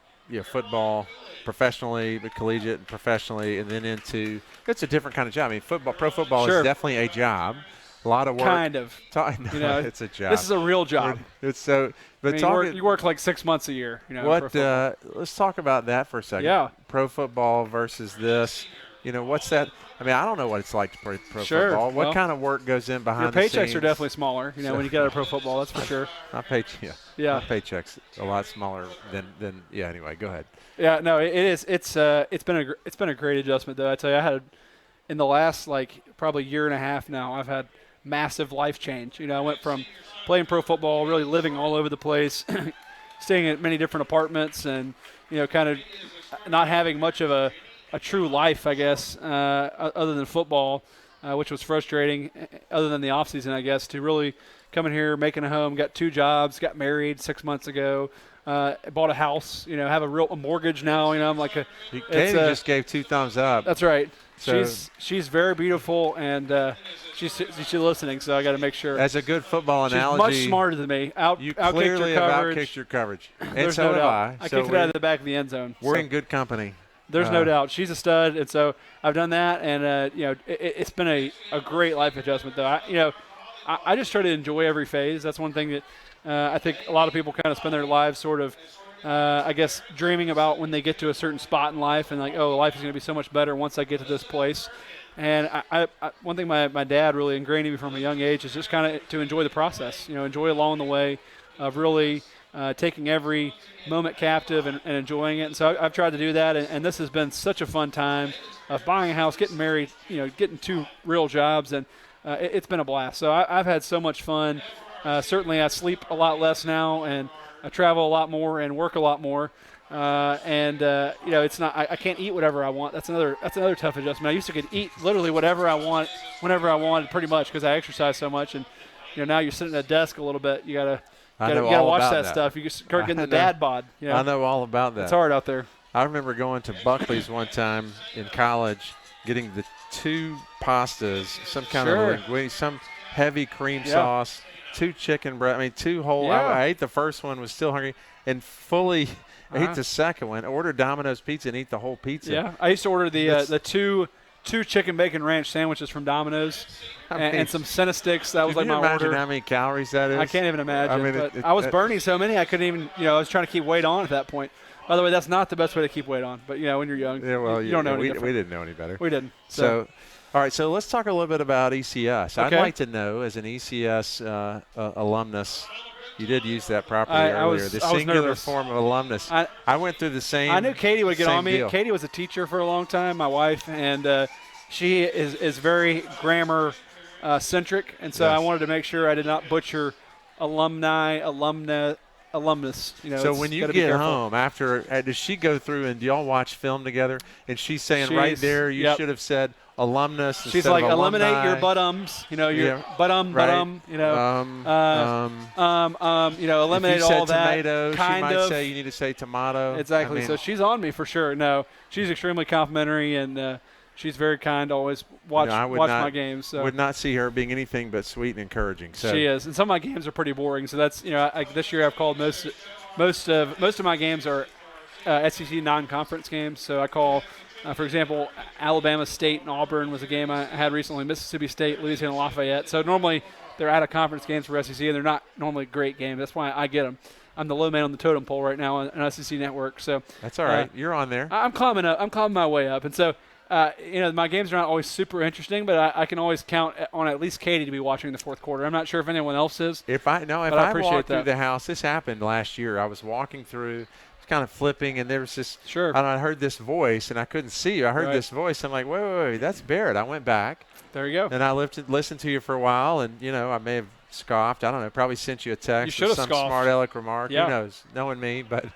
football professionally, but collegiate and professionally, and then into it's a different kind of job. I mean, pro football is definitely a job. A lot of work. Kind of. It's a job. This is a real job. It's so. But you work like 6 months a year. Let's talk about that for a second. Yeah. Pro football versus this. What's that? I mean, I don't know what it's like to play pro football. What kind of work goes in behind the scenes? Your paychecks are definitely smaller. When you get out of pro football, that's for sure. My paycheck's a lot smaller than. Yeah. Anyway, go ahead. Yeah. No, it is. It's been a great adjustment though. I tell you, I had in the last probably year and a half now, I've had massive life change. I went from playing pro football, really living all over the place, staying at many different apartments and, kind of not having much of a true life, I guess, other than football, which was frustrating, other than the off season, I guess, to really coming here, making a home, got 2 jobs, got married 6 months ago, bought a house, have a mortgage now. I'm like Katie just gave 2 thumbs up. That's right. So she's very beautiful, and she's listening, so I got to make sure. As a good football analogy, she's much smarter than me. You clearly have outkicked your coverage. And so have I. I kicked it out of the back of the end zone. We're in good company. There's no doubt. She's a stud, and so I've done that, and it's been a great life adjustment, though. I just try to enjoy every phase. That's one thing that I think a lot of people kind of spend their lives sort of, I guess, dreaming about when they get to a certain spot in life and like, oh, life is going to be so much better once I get to this place. And one thing my dad really ingrained in me from a young age is just kind of to enjoy the process, enjoy along the way of really taking every moment captive and enjoying it. And so I've tried to do that, and this has been such a fun time of buying a house, getting married, getting 2 real jobs, and it's been a blast. So I've had so much fun. Certainly I sleep a lot less now, and I travel a lot more and work a lot more. It's not. I can't eat whatever I want. That's another tough adjustment. I used to could eat literally whatever I want, whenever I wanted, pretty much, because I exercise so much. And now you're sitting at a desk a little bit. You gotta watch that stuff. You start getting the dad bod. I know all about that. It's hard out there. I remember going to Buckley's one time in college, getting the 2 pastas, some kind of linguine, some heavy cream sauce, 2 chicken breast. 2 whole. Yeah. I ate the first one, was still hungry, and fully ate the second one. Ordered Domino's pizza and eat the whole pizza. Yeah, I used to order the two chicken bacon ranch sandwiches from Domino's and some Senna sticks. That was like my order. Can you imagine how many calories that is? I can't even imagine. I was burning so many I couldn't even. I was trying to keep weight on at that point. By the way, that's not the best way to keep weight on. But when you're young, you don't know any different. We didn't know any better. We didn't. So all right. So let's talk a little bit about ECS. Okay. I'd like to know, as an ECS alumnus. You did use that properly earlier. The singular form of alumnus. I went through the same. I knew Katie would get on me. Deal. Katie was a teacher for a long time, my wife, and she is very grammar centric, and so I wanted to make sure I did not butcher alumnus. So when you get home after, does she go through and do y'all watch film together? And she's saying right there, you should have said alumnus. She's like, alumni. eliminate your buttums. Your butum. Eliminate all that. Tomato, she might say you need to say tomato. Exactly. So she's on me for sure. No, she's extremely complimentary, and she's very kind. Always watch my games. So. Would not see her being anything but sweet and encouraging. So. She is, and some of my games are pretty boring. So that's this year I've called most of my games are SEC non-conference games. So I call. For example, Alabama State and Auburn was a game I had recently. Mississippi State, Louisiana Lafayette. So normally they're out of conference games for SEC, and they're not normally great games. That's why I get them. I'm the low man on the totem pole right now on SEC Network. So that's all right. You're on there. I'm climbing up. I'm climbing my way up, and so my games are not always super interesting, but I can always count on at least Katie to be watching the fourth quarter. I'm not sure if anyone else is. If I walked through the house, this happened last year. I was walking through. Kind of flipping, and there was this. Sure. I heard this voice, and I couldn't see you. I heard this voice. I'm like, wait, that's Barrett. I went back. There you go. And I listened to you for a while, and I may have scoffed. I don't know. Probably sent you a text with some smart aleck remark. Yeah. Who knows? Knowing me, but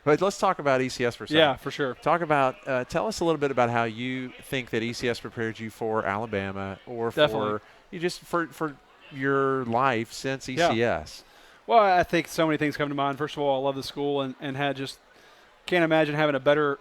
let's talk about ECS for a second. Yeah, for sure. Talk about. Tell us a little bit about how you think that ECS prepared you for Alabama, or Definitely. for your life since ECS. Yeah. Well, I think so many things come to mind. First of all, I love the school and had just can't imagine having a better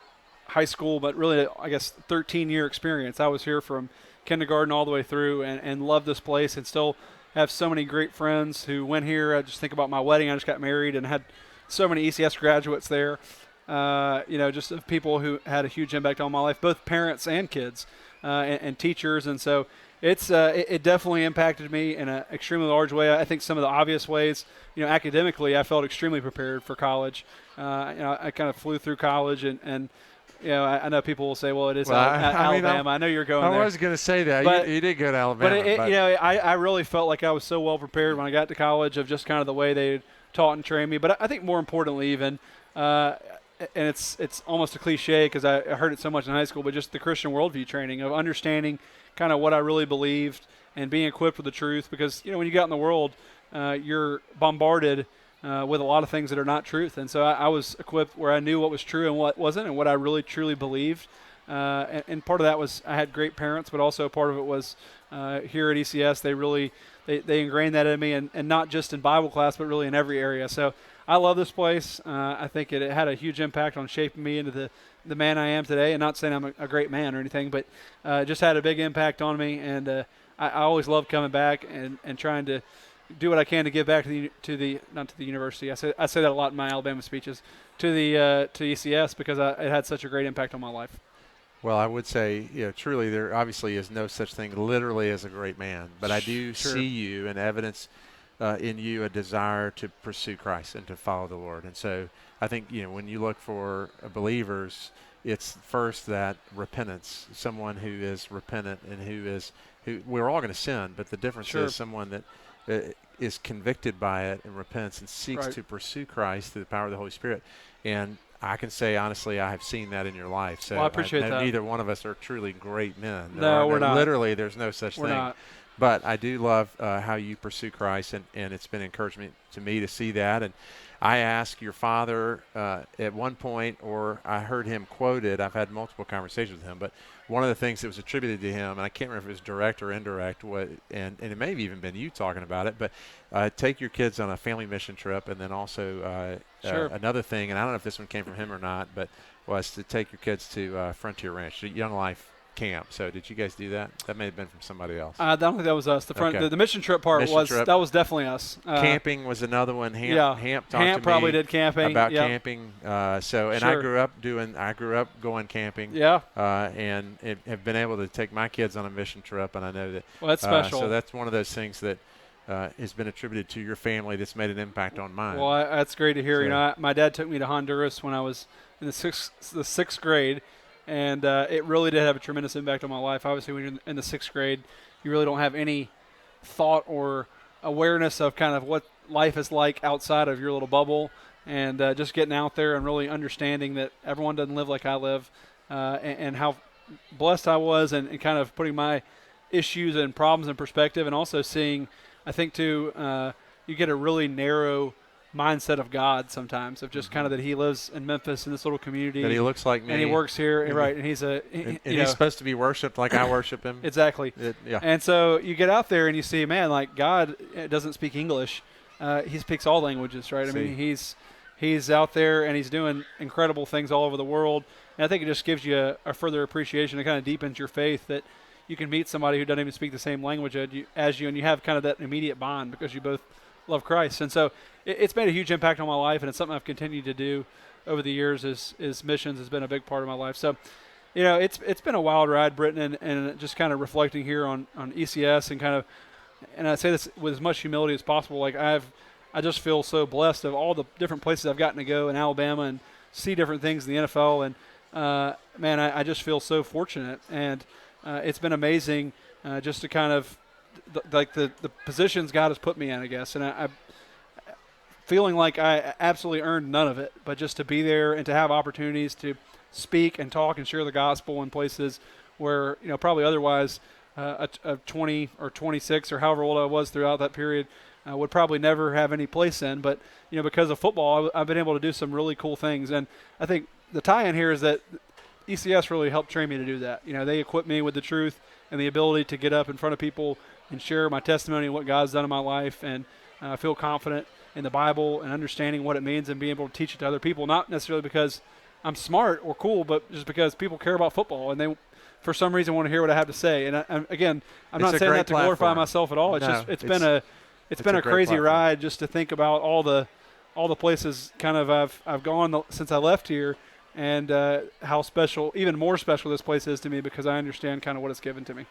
high school, but really, I guess, 13-year experience. I was here from kindergarten all the way through and love this place and still have so many great friends who went here. I just think about my wedding. I just got married and had so many ECS graduates there, just of people who had a huge impact on my life, both parents and kids and teachers. And so it definitely impacted me in an extremely large way. I think some of the obvious ways, academically, I felt extremely prepared for college. I kind of flew through college and I know people will say, well, it is Alabama. I know you're going there. I was going to say that. But, you did go to Alabama. But I really felt like I was so well prepared when I got to college of just kind of the way they taught and trained me. But I think more importantly even, and it's almost a cliche because I heard it so much in high school, but just the Christian worldview training of understanding kind of what I really believed and being equipped with the truth. Because, when you get out in the world, you're bombarded with a lot of things that are not truth. And so I was equipped where I knew what was true and what wasn't, and what I really truly believed. And part of that was I had great parents, but also part of it was here at ECS, they ingrained that in me, and not just in Bible class, but really in every area. So I love this place. I think it had a huge impact on shaping me into the man I am today. And not saying I'm a great man or anything, but it just had a big impact on me. And I always love coming back and trying to do what I can to give back not to the university. I say that a lot in my Alabama speeches, to ECS, because it had such a great impact on my life. Well, I would say, truly, there obviously is no such thing literally as a great man, but I do see you and evidence in you a desire to pursue Christ and to follow the Lord. And so I think, when you look for believers, it's first that repentance, someone who is repentant and who we're all going to sin, but the difference is someone that is convicted by it and repents and seeks to pursue Christ through the power of the Holy Spirit. And I can say, honestly, I have seen that in your life. So I appreciate that. Neither one of us are truly great men. We're not. Literally, there's no such thing. Not. But I do love how you pursue Christ, and it's been encouragement to me to see that. And I asked your father at one point, or I heard him quoted. I've had multiple conversations with him, but one of the things that was attributed to him, and I can't remember if it was direct or indirect, and it may have even been you talking about it, but take your kids on a family mission trip, and then also another thing, and I don't know if this one came from him or not, but was to take your kids to Frontier Ranch, Young Life camp. So did you guys do that? That may have been from somebody else. I don't think that was us. The mission trip part that was definitely us. Camping was another one. Hamp talked to me probably did camping about camping. I grew up going camping. Yeah. And have been able to take my kids on a mission trip, and I know that. Well, that's special. So that's one of those things that has been attributed to your family that's made an impact on mine. Well, that's great to hear. So, my dad took me to Honduras when I was in the sixth grade. And it really did have a tremendous impact on my life. Obviously, when you're in the sixth grade, you really don't have any thought or awareness of kind of what life is like outside of your little bubble. And just getting out there and really understanding that everyone doesn't live like I live, and how blessed I was, and kind of putting my issues and problems in perspective, and also seeing, I think, too, you get a really narrow mindset of God sometimes, of just kind of that he lives in Memphis in this little community. That he looks like me. And he works here, right, and he's he's supposed to be worshipped like I worship him. Exactly. And so you get out there and you see, man, like God doesn't speak English. He speaks all languages, right? I mean, he's out there and he's doing incredible things all over the world. And I think it just gives you a further appreciation. It kind of deepens your faith that you can meet somebody who doesn't even speak the same language as you, and you have kind of that immediate bond because you both love Christ. And so it's made a huge impact on my life, and it's something I've continued to do over the years. Is missions has been a big part of my life. So, it's been a wild ride, Britton, and just kind of reflecting here on ECS and I say this with as much humility as possible. Like I just feel so blessed of all the different places I've gotten to go in Alabama and see different things in the NFL, and man, I just feel so fortunate, and it's been amazing just to kind of the positions God has put me in, I guess, and I feeling like I absolutely earned none of it, but just to be there and to have opportunities to speak and talk and share the gospel in places where, probably otherwise a 20 or 26 or however old I was throughout that period would probably never have any place in. But, because of football, I've been able to do some really cool things. And I think the tie-in here is that ECS really helped train me to do that. They equipped me with the truth and the ability to get up in front of people and share my testimony and what God's done in my life, and feel confident in the Bible and understanding what it means and being able to teach it to other people, not necessarily because I'm smart or cool, but just because people care about football and they, for some reason, want to hear what I have to say. And I'm not saying that to glorify myself at all. It's been a crazy ride just to think about all the places kind of I've gone since I left here, and how special, even more special, this place is to me because I understand kind of what it's given to me.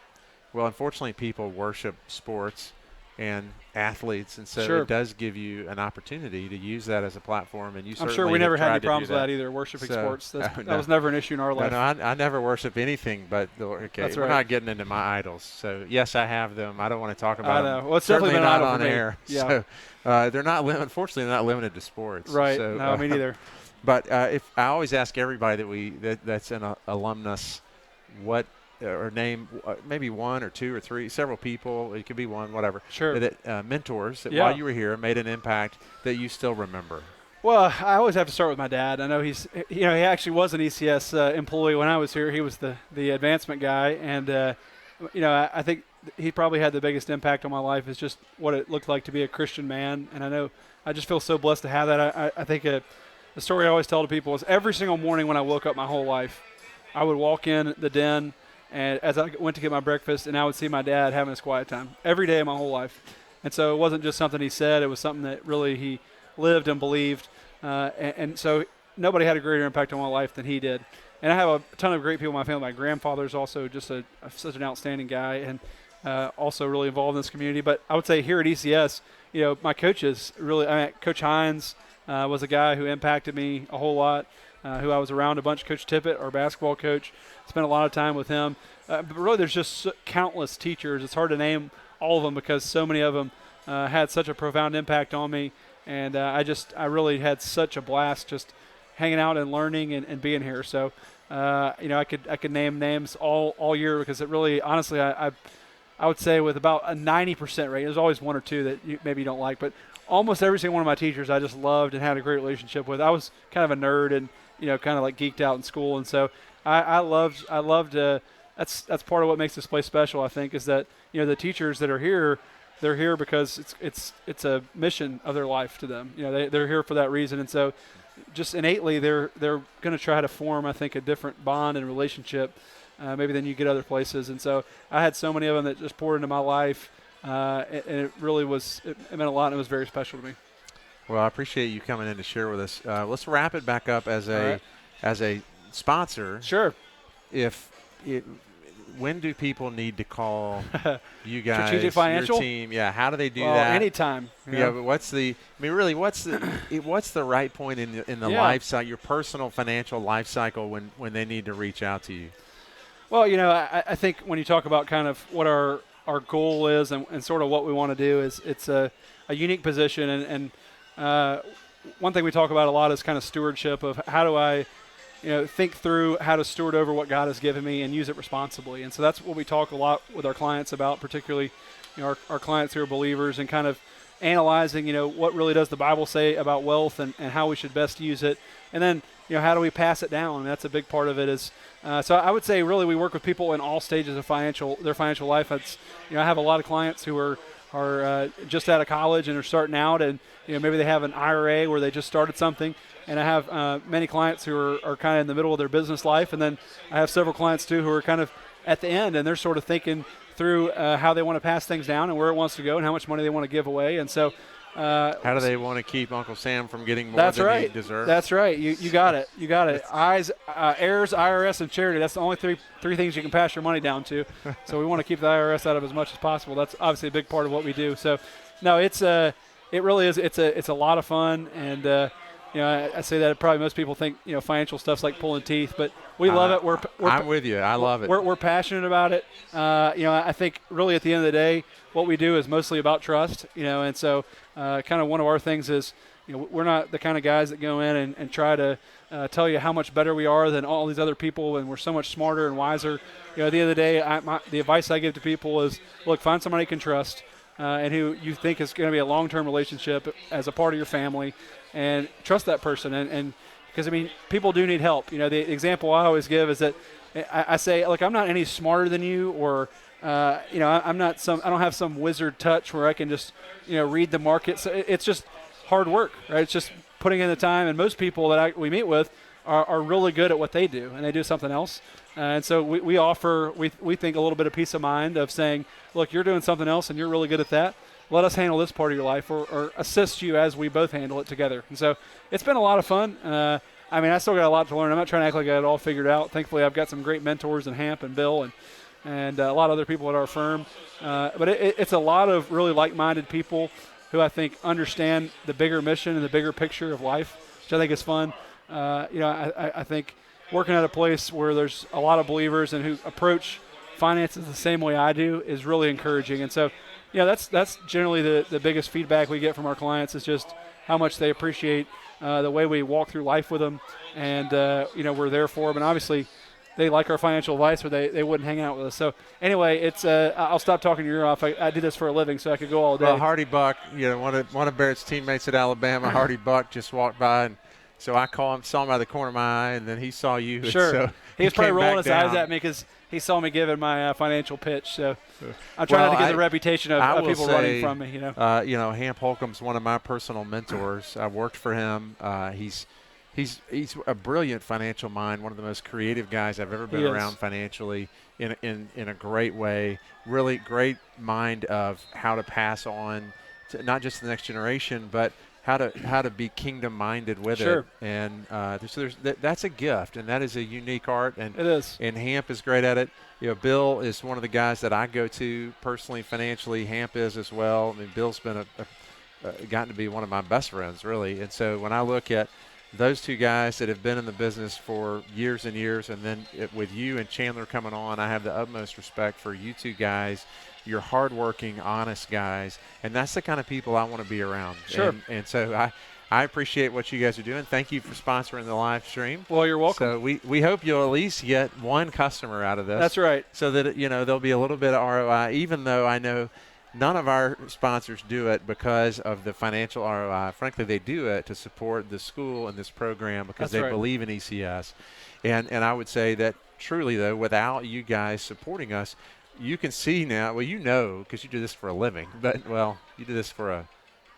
Well, unfortunately, people worship sports and athletes, and so it does give you an opportunity to use that as a platform. And I'm sure we never had any problems with that either, worshiping sports. That was never an issue in our life. No, I never worship anything but we're not getting into my idols. So, yes, I have them. I don't want to talk about them. Well, it's definitely been not on air. Yeah. So, they're not unfortunately, they're not limited to sports. Right. So, no, me neither. But if I always ask everybody that's an alumnus, what or name maybe one or two or three, several people. It could be one, whatever. Sure. That mentors that Yeah. while you were here made an impact that you still remember. Well, I always have to start with my dad. I know he actually was an ECS employee when I was here. He was the advancement guy, and I think he probably had the biggest impact on my life is just what it looked like to be a Christian man. And I know I just feel so blessed to have that. I think the story I always tell to people is every single morning when I woke up my whole life, I would walk in the den, and as I went to get my breakfast, and I would see my dad having his quiet time every day of my whole life. And so it wasn't just something he said; it was something that really he lived and believed. And so nobody had a greater impact on my life than he did. And I have a ton of great people in my family. My grandfather's also just such an outstanding guy, and also really involved in this community. But I would say here at ECS, my coaches really. Coach Hines was a guy who impacted me a whole lot. Who I was around a bunch. Coach Tippett, our basketball coach, spent a lot of time with him. But really, there's just countless teachers. It's hard to name all of them because so many of them had such a profound impact on me. And I really had such a blast just hanging out and learning and being here. So, I could name names all year because it really, honestly, I would say with about a 90% rate, there's always one or two that maybe you don't like, but almost every single one of my teachers I just loved and had a great relationship with. I was kind of a nerd and, kind of like geeked out in school. And so I loved that's part of what makes this place special, I think, is that, the teachers that are here, they're here because it's a mission of their life to them. They're here for that reason, and so just innately they're going to try to form, I think, a different bond and relationship maybe than you get other places. And so I had so many of them that just poured into my life, and it really it meant a lot, and it was very special to me. Well, I appreciate you coming in to share with us. Let's wrap it back up as a sponsor. Sure. When do people need to call you guys, Strategic Financial? your team? Yeah, how do they do that? Anytime. Yeah, but what's the right point in the life cycle, your personal financial life cycle when they need to reach out to you? Well, I think when you talk about kind of what our goal is and sort of what we want to do is it's a unique position. And one thing we talk about a lot is kind of stewardship of how do I think through how to steward over what God has given me and use it responsibly. And so that's what we talk a lot with our clients about, particularly our clients who are believers, and kind of analyzing, what really does the Bible say about wealth and how we should best use it. And then, how do we pass it down? And that's a big part of it is, so I would say really we work with people in all stages of their financial life. It's, I have a lot of clients who are just out of college and are starting out, and maybe they have an IRA where they just started something. And I have many clients who are kind of in the middle of their business life, and then I have several clients too who are kind of at the end, and they're sort of thinking through how they want to pass things down and where it wants to go and how much money they want to give away. And so how do they want to keep Uncle Sam from getting more than he deserves? That's right. You got it. You got it. Heirs, IRS, and charity. That's the only three things you can pass your money down to. So we want to keep the IRS out of as much as possible. That's obviously a big part of what we do. So no, it really is. It's a lot of fun, and I say that probably most people think financial stuff's like pulling teeth, but we love it. I'm with you. I love it. We're passionate about it. I think really at the end of the day, what we do is mostly about trust. And so kind of one of our things is we're not the kind of guys that go in and try to tell you how much better we are than all these other people, and we're so much smarter and wiser. At the end of the day, the advice I give to people is, look, find somebody you can trust and who you think is going to be a long-term relationship as a part of your family. And trust that person, and because people do need help. The example I always give is that I say, look, I'm not any smarter than you, or I'm not I don't have some wizard touch where I can just read the market. So it's just hard work, right? It's just putting in the time. And most people that we meet with are really good at what they do, and they do something else. And so we offer, we think, a little bit of peace of mind of saying, look, you're doing something else, and you're really good at that. Let us handle this part of your life, or assist you as we both handle it together. And so it's been a lot of fun. I still got a lot to learn. I'm not trying to act like I got it all figured out. Thankfully, I've got some great mentors in Hamp and Bill and a lot of other people at our firm. But it's a lot of really like-minded people who I think understand the bigger mission and the bigger picture of life, which I think is fun. I think working at a place where there's a lot of believers and who approach finances the same way I do is really encouraging. And so that's generally the biggest feedback we get from our clients is just how much they appreciate the way we walk through life with them, and we're there for them. And obviously, they like our financial advice or they wouldn't hang out with us. So anyway, it's I'll stop talking your ear off. I do this for a living, so I could go all day. Well, Hardy Buck, one of Barrett's teammates at Alabama, Hardy Buck, just walked by, and so I saw him out of the corner of my eye, and then he saw you. Sure. So he was probably came rolling back his eyes down. at me because he saw me giving my financial pitch. So I'm trying not to get the reputation of people running from me. Hamp Holcomb's one of my personal mentors. I worked for him. He's a brilliant financial mind, one of the most creative guys I've ever been around financially in a great way. Really great mind of how to pass on to not just the next generation, but how to be kingdom-minded with it. And that's a gift, and that is a unique art. And it is. And Hamp is great at it. Bill is one of the guys that I go to personally, financially. Hamp is as well. I mean, Bill's been gotten to be one of my best friends, really. And so when I look at those two guys that have been in the business for years and years, and then with you and Chandler coming on, I have the utmost respect for you two guys. You're hardworking, honest guys, and that's the kind of people I want to be around. Sure. And so I appreciate what you guys are doing. Thank you for sponsoring the live stream. Well, you're welcome. So we hope you'll at least get one customer out of this. That's right. So that there'll be a little bit of ROI, even though I know none of our sponsors do it because of the financial ROI. Frankly, they do it to support the school and this program because they believe in ECS. And I would say that truly, though, without you guys supporting us, you can see now, well, because you do this for a living, but, you do this for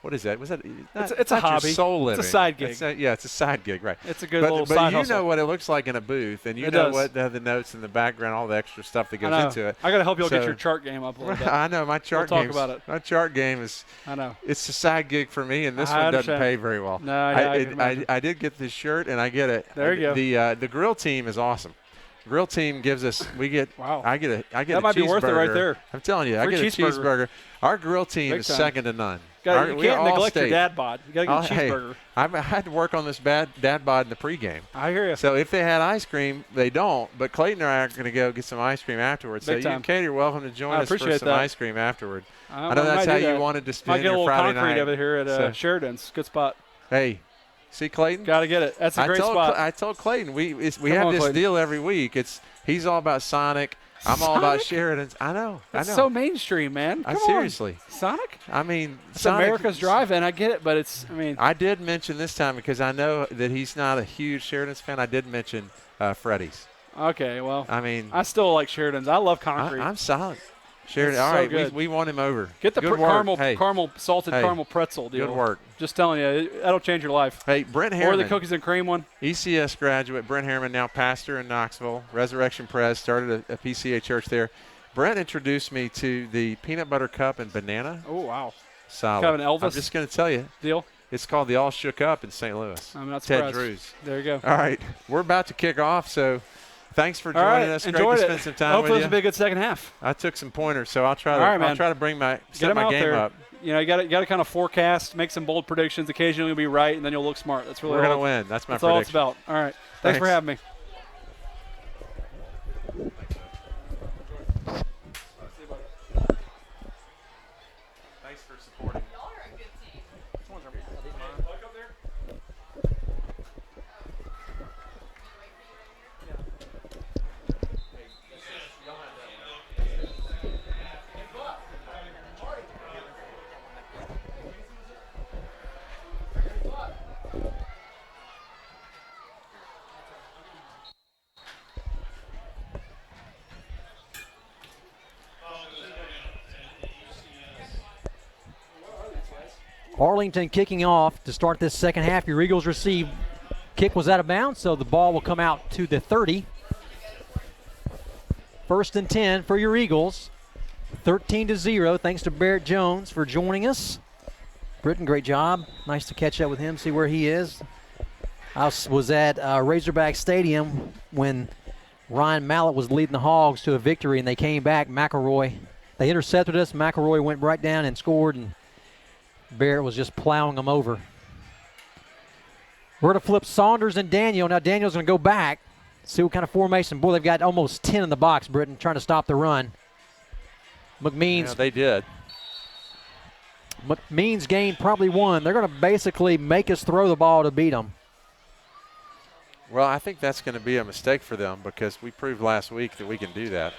what is that? Was that? It's a hobby. Soul living. It's a side gig. It's a side gig, right. It's a good little side hustle. But you know what it looks like in a booth, and you know what the notes in the background, all the extra stuff that goes into it. I got to help you get your chart game up a little bit. I know. My chart game. We'll talk about it. My chart game is, I know. It's a side gig for me, and this one doesn't pay very well. No, I did get this shirt, and I get it. There you go. The grill team is awesome. Grill team gives us. I get a cheeseburger. That might be worth it right there. I'm telling you, I get a cheeseburger. Our grill team is second to none. You can't neglect your dad bod. You got to get a cheeseburger. I had to work on this dad bod in the pregame. I hear you. So if they had ice cream, they don't. But Clayton and I are going to go get some ice cream afterwards. Big so time. you, Katie, are welcome to join us for some ice cream afterward. I know that's how you wanted to spend your Friday night. Might get a little concrete over here at Sheridan's. Good spot. Hey. See Clayton? Got to get it. That's a great spot. I told Clayton we have this deal every week. He's all about Sonic. I'm all about Sheridan's. I know. It's so mainstream, man. Come on. Seriously. Sonic? I mean, it's America's drive-in. I get it, but I did mention this time because I know that he's not a huge Sheridan's fan. I did mention Freddy's. Okay, well. I mean, I still like Sheridan's. I love concrete. I'm solid. Sheridan, all right, good. We want him over. Get the salted caramel pretzel deal. Good work. Just telling you, that'll change your life. Hey, Brent Harriman. Or the cookies and cream one. ECS graduate, Brent Harriman, now pastor in Knoxville, Resurrection Pres, started a PCA church there. Brent introduced me to the peanut butter cup and banana. Oh, wow. Solid. Kind of an Elvis I'm just going to tell you. Deal. It's called the All Shook Up in St. Louis. I'm not Ted surprised. Drews. There you go. All right. We're about to kick off, so thanks for joining us. Enjoyed Great to spend some time Hopefully with you. this will be a good second half. I took some pointers, so I'll try to bring my game up. You know, you got to kind of forecast, make some bold predictions. Occasionally you'll be right, and then you'll look smart. That's really we're going to win. That's my prediction. all it's about. All right. Thanks for having me. Thanks for supporting. Y'all are a good team. Which ones are mine? Up there? Arlington kicking off to start this second half. Your Eagles receive. Kick was out of bounds, so the ball will come out to the 30. First and 10 for your Eagles. 13-0. Thanks to Barrett Jones for joining us. Britton, great job. Nice to catch up with him, see where he is. I was at Razorback Stadium when Ryan Mallett was leading the Hogs to a victory, and they came back. They intercepted us. McElroy went right down and scored, and Barrett was just plowing them over. We're going to flip Saunders and Daniel. Now Daniel's going to go back, see what kind of formation. Boy, they've got almost 10 in the box, Britton, trying to stop the run. McMeans. Yeah, they did. McMeans gained probably one. They're going to basically make us throw the ball to beat them. Well, I think that's going to be a mistake for them because we proved last week that we can do that.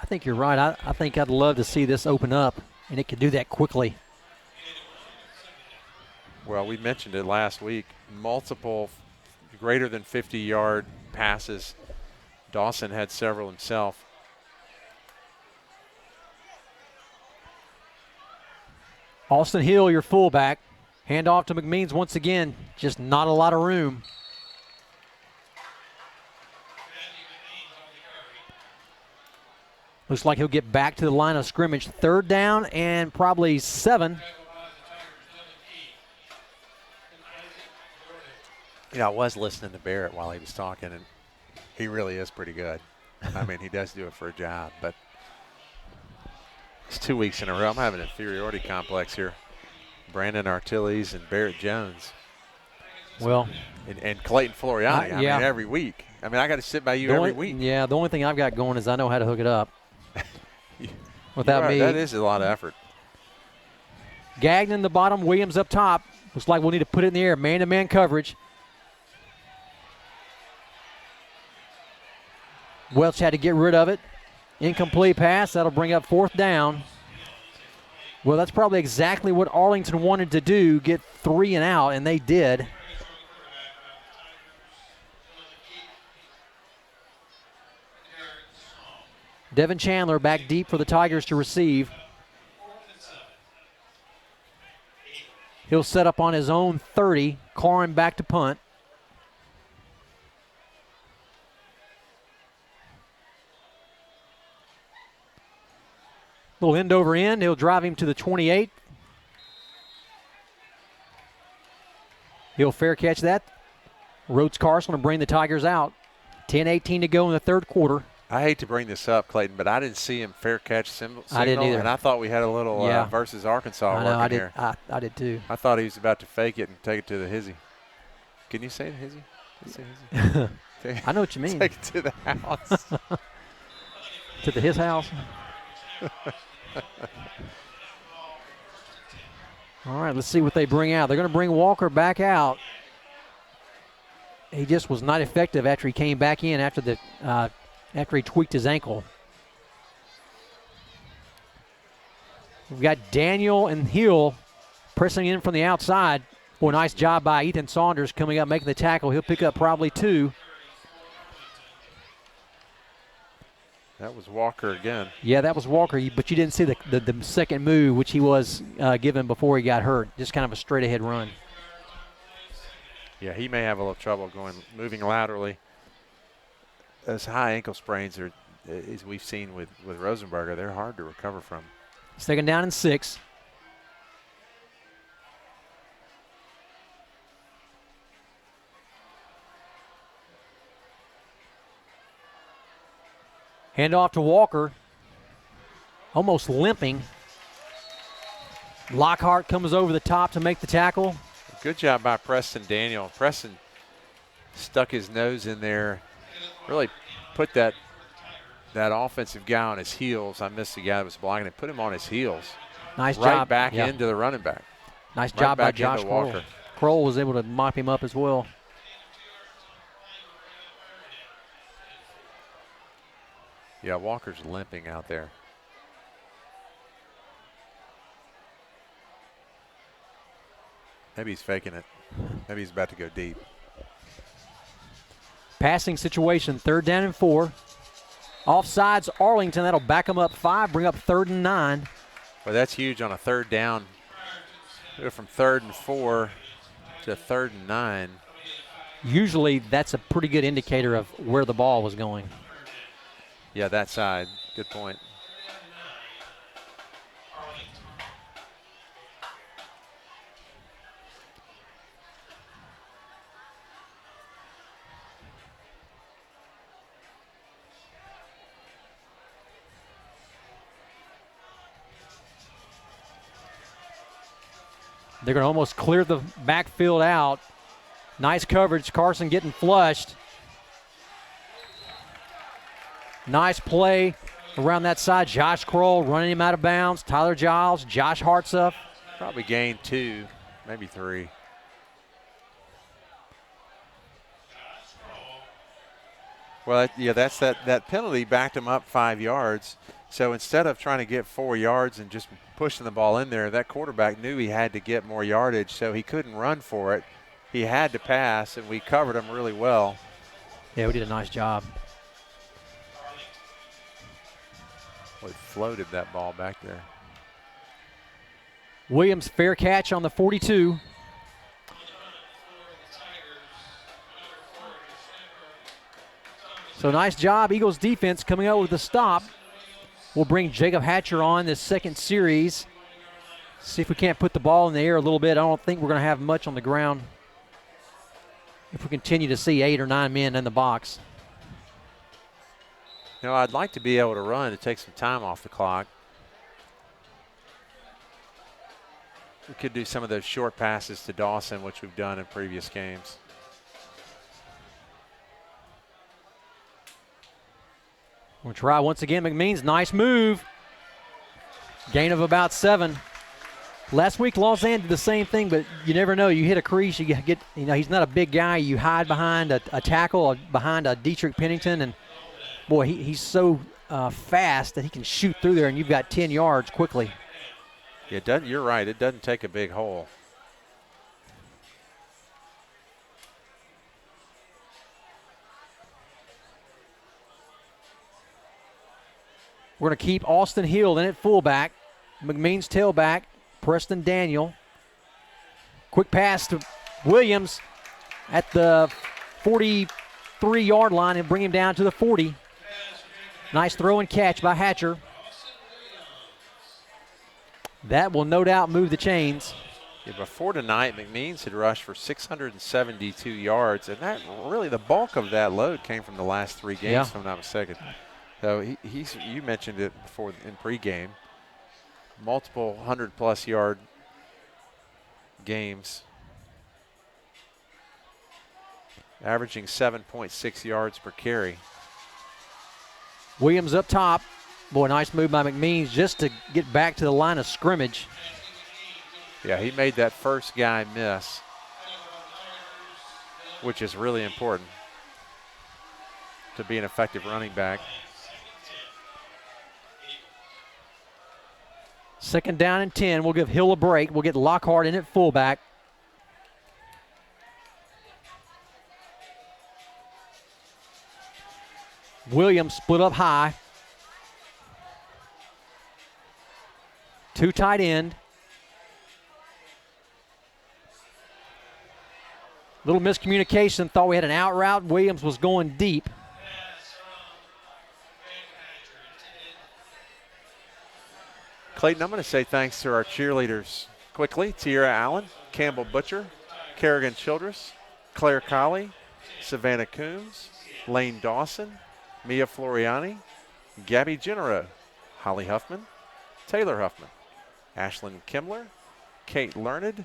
I think you're right. I think I'd love to see this open up, and it could do that quickly. Well, we mentioned it last week. Multiple greater than 50-yard passes. Dawson had several himself. Austin Hill, your fullback. Hand off to McMeans once again. Just not a lot of room. Looks like he'll get back to the line of scrimmage. 3rd down and probably 7. You know, I was listening to Barrett while he was talking, and he really is pretty good. I mean, he does do it for a job, but it's 2 weeks in a row. I'm having an inferiority complex here. Brandon Artilles and Barrett Jones. Well, and Clayton Floriani. I yeah. mean, every week. I mean, I got to sit by you every week. Yeah, the only thing I've got going is I know how to hook it up. Without me. That is a lot of effort. Gagnon in the bottom, Williams up top. Looks like we'll need to put it in the air. Man-to-man coverage. Welch had to get rid of it. Incomplete pass. That'll bring up 4th down. Well, that's probably exactly what Arlington wanted to do, get 3 and out, and they did. Devin Chandler back deep for the Tigers to receive. He'll set up on his own 30, clawing back to punt. Little end over end. He'll drive him to the 28. He'll fair catch that. Rhodes Carson will bring the Tigers out. 10:18 to go in the 3rd quarter. I hate to bring this up, Clayton, but I didn't see him fair catch signal. I didn't either. And I thought we had a little versus Arkansas I know, working here. I did too. I thought he was about to fake it and take it to the hizzy. Can you say the hizzy? Can you say hizzy? I know what you mean. Take it to the house. To his house. All right, let's see what they bring out. They're going to bring Walker back out. He just was not effective after he came back in after he tweaked his ankle. We've got Daniel and Hill pressing in from the outside. Boy, nice job by Ethan Saunders coming up, making the tackle. He'll pick up probably 2. That was Walker again. Yeah, that was Walker, but you didn't see the second move, which he was given before he got hurt. Just kind of a straight-ahead run. Yeah, he may have a little trouble moving laterally. Those high ankle sprains are, as we've seen with Rosenberger, they're hard to recover from. 2nd down and 6. Hand off to Walker. Almost limping. Lockhart comes over the top to make the tackle. Good job by Preston Daniel. Preston stuck his nose in there, really put that offensive guy on his heels. I missed the guy that was blocking it. Put him on his heels. Nice right job. Back into the running back. Nice job by Josh Kroll. Kroll was able to mop him up as well. Yeah, Walker's limping out there. Maybe he's faking it. Maybe he's about to go deep. Passing situation, 3rd down and 4. Offsides Arlington, that'll back them up 5, bring up 3rd and 9. Well, that's huge on a 3rd down. Go from 3rd and 4 to 3rd and 9. Usually that's a pretty good indicator of where the ball was going. Yeah, that side. Good point. They're going to almost clear the backfield out. Nice coverage. Carson getting flushed. Nice play around that side. Josh Kroll running him out of bounds. Tyler Giles, Josh Hartsuff. Probably gained 2, maybe 3. Well, that's that penalty backed him up 5 yards. So instead of trying to get 4 yards and just pushing the ball in there, that quarterback knew he had to get more yardage, so he couldn't run for it. He had to pass, and we covered him really well. Yeah, we did a nice job. We floated that ball back there. Williams, fair catch on the 42. So nice job, Eagles defense coming out with the stop. We'll bring Jacob Hatcher on this second series. See if we can't put the ball in the air a little bit. I don't think we're going to have much on the ground if we continue to see 8 or 9 men in the box. You know, I'd like to be able to run to take some time off the clock. We could do some of those short passes to Dawson, which we've done in previous games. We'll try once again. McMeans, nice move. Gain of about 7. Last week, Lausanne did the same thing, but you never know. You hit a crease, you get, he's not a big guy. You hide behind a tackle or behind a Dietrich Pennington, and boy, he's so fast that he can shoot through there, and you've got 10 yards quickly. Yeah, it doesn't, you're right. It doesn't take a big hole. We're going to keep Austin Hill in at fullback. McMeans tailback. Preston Daniel. Quick pass to Williams at the 43-yard line and bring him down to the 40. Nice throw and catch by Hatcher. That will no doubt move the chains. Yeah, before tonight, McMeans had rushed for 672 yards, and that really the bulk of that load came from the last 3 games, if I'm not mistaken. So you mentioned it before in pregame. Multiple 100-plus yard games, averaging 7.6 yards per carry. Williams up top. Boy, nice move by McMeans just to get back to the line of scrimmage. Yeah, he made that first guy miss, which is really important to be an effective running back. Second down and 10. We'll give Hill a break. We'll get Lockhart in at fullback. Williams split up high. 2 tight end. Little miscommunication. Thought we had an out route. Williams was going deep. Clayton, I'm going to say thanks to our cheerleaders quickly. Tiara Allen, Campbell Butcher, Kerrigan Childress, Claire Colley, Savannah Coombs, Lane Dawson, Mia Floriani, Gabby Genero, Holly Huffman, Taylor Huffman, Ashlyn Kimler, Kate Learned,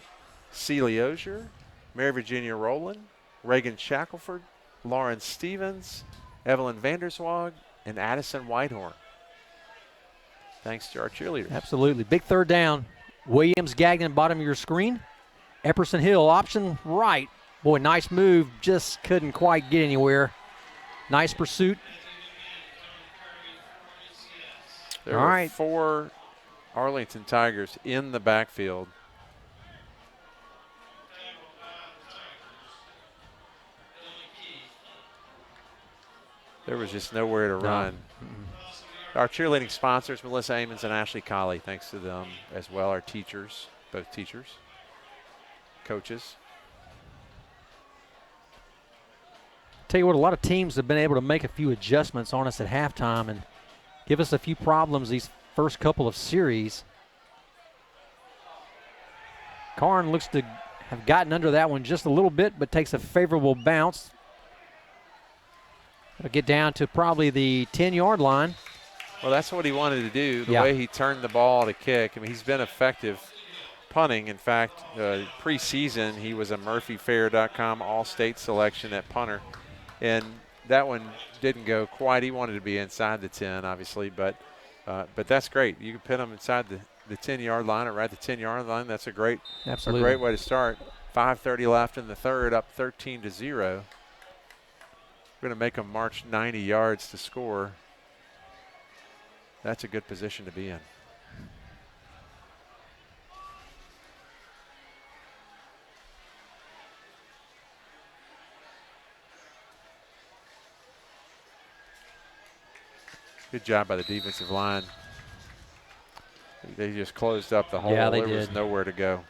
Celie Osier, Mary Virginia Rowland, Reagan Shackelford, Lauren Stevens, Evelyn Vanderswag, and Addison Whitehorn. Thanks to our cheerleaders. Absolutely. Big third down. Williams, Gagnon, bottom of your screen. Epperson Hill, option right. Boy, nice move. Just couldn't quite get anywhere. Nice pursuit. There were 4 Arlington Tigers in the backfield. There was just nowhere to run. Our cheerleading sponsors, Melissa Amons and Ashley Colley, thanks to them as well. Our teachers, both teachers, coaches. Tell you what, a lot of teams have been able to make a few adjustments on us at halftime and give us a few problems these first couple of series. Karn looks to have gotten under that one just a little bit, but takes a favorable bounce. It'll get down to probably the 10-yard line. Well, that's what he wanted to do, the way he turned the ball to kick. I mean, he's been effective punting. In fact, preseason, he was a MurphyFair.com All-State selection at punter. And that one didn't go quite. He wanted to be inside the 10, obviously, but that's great. You can pin him inside the 10-yard line or right at the 10-yard line. That's a great way to start. 5:30 left in the third, up 13-0. We're going to make them march 90 yards to score. That's a good position to be in. Good job by the defensive line. They just closed up the hole. Yeah, they there was did. nowhere to go.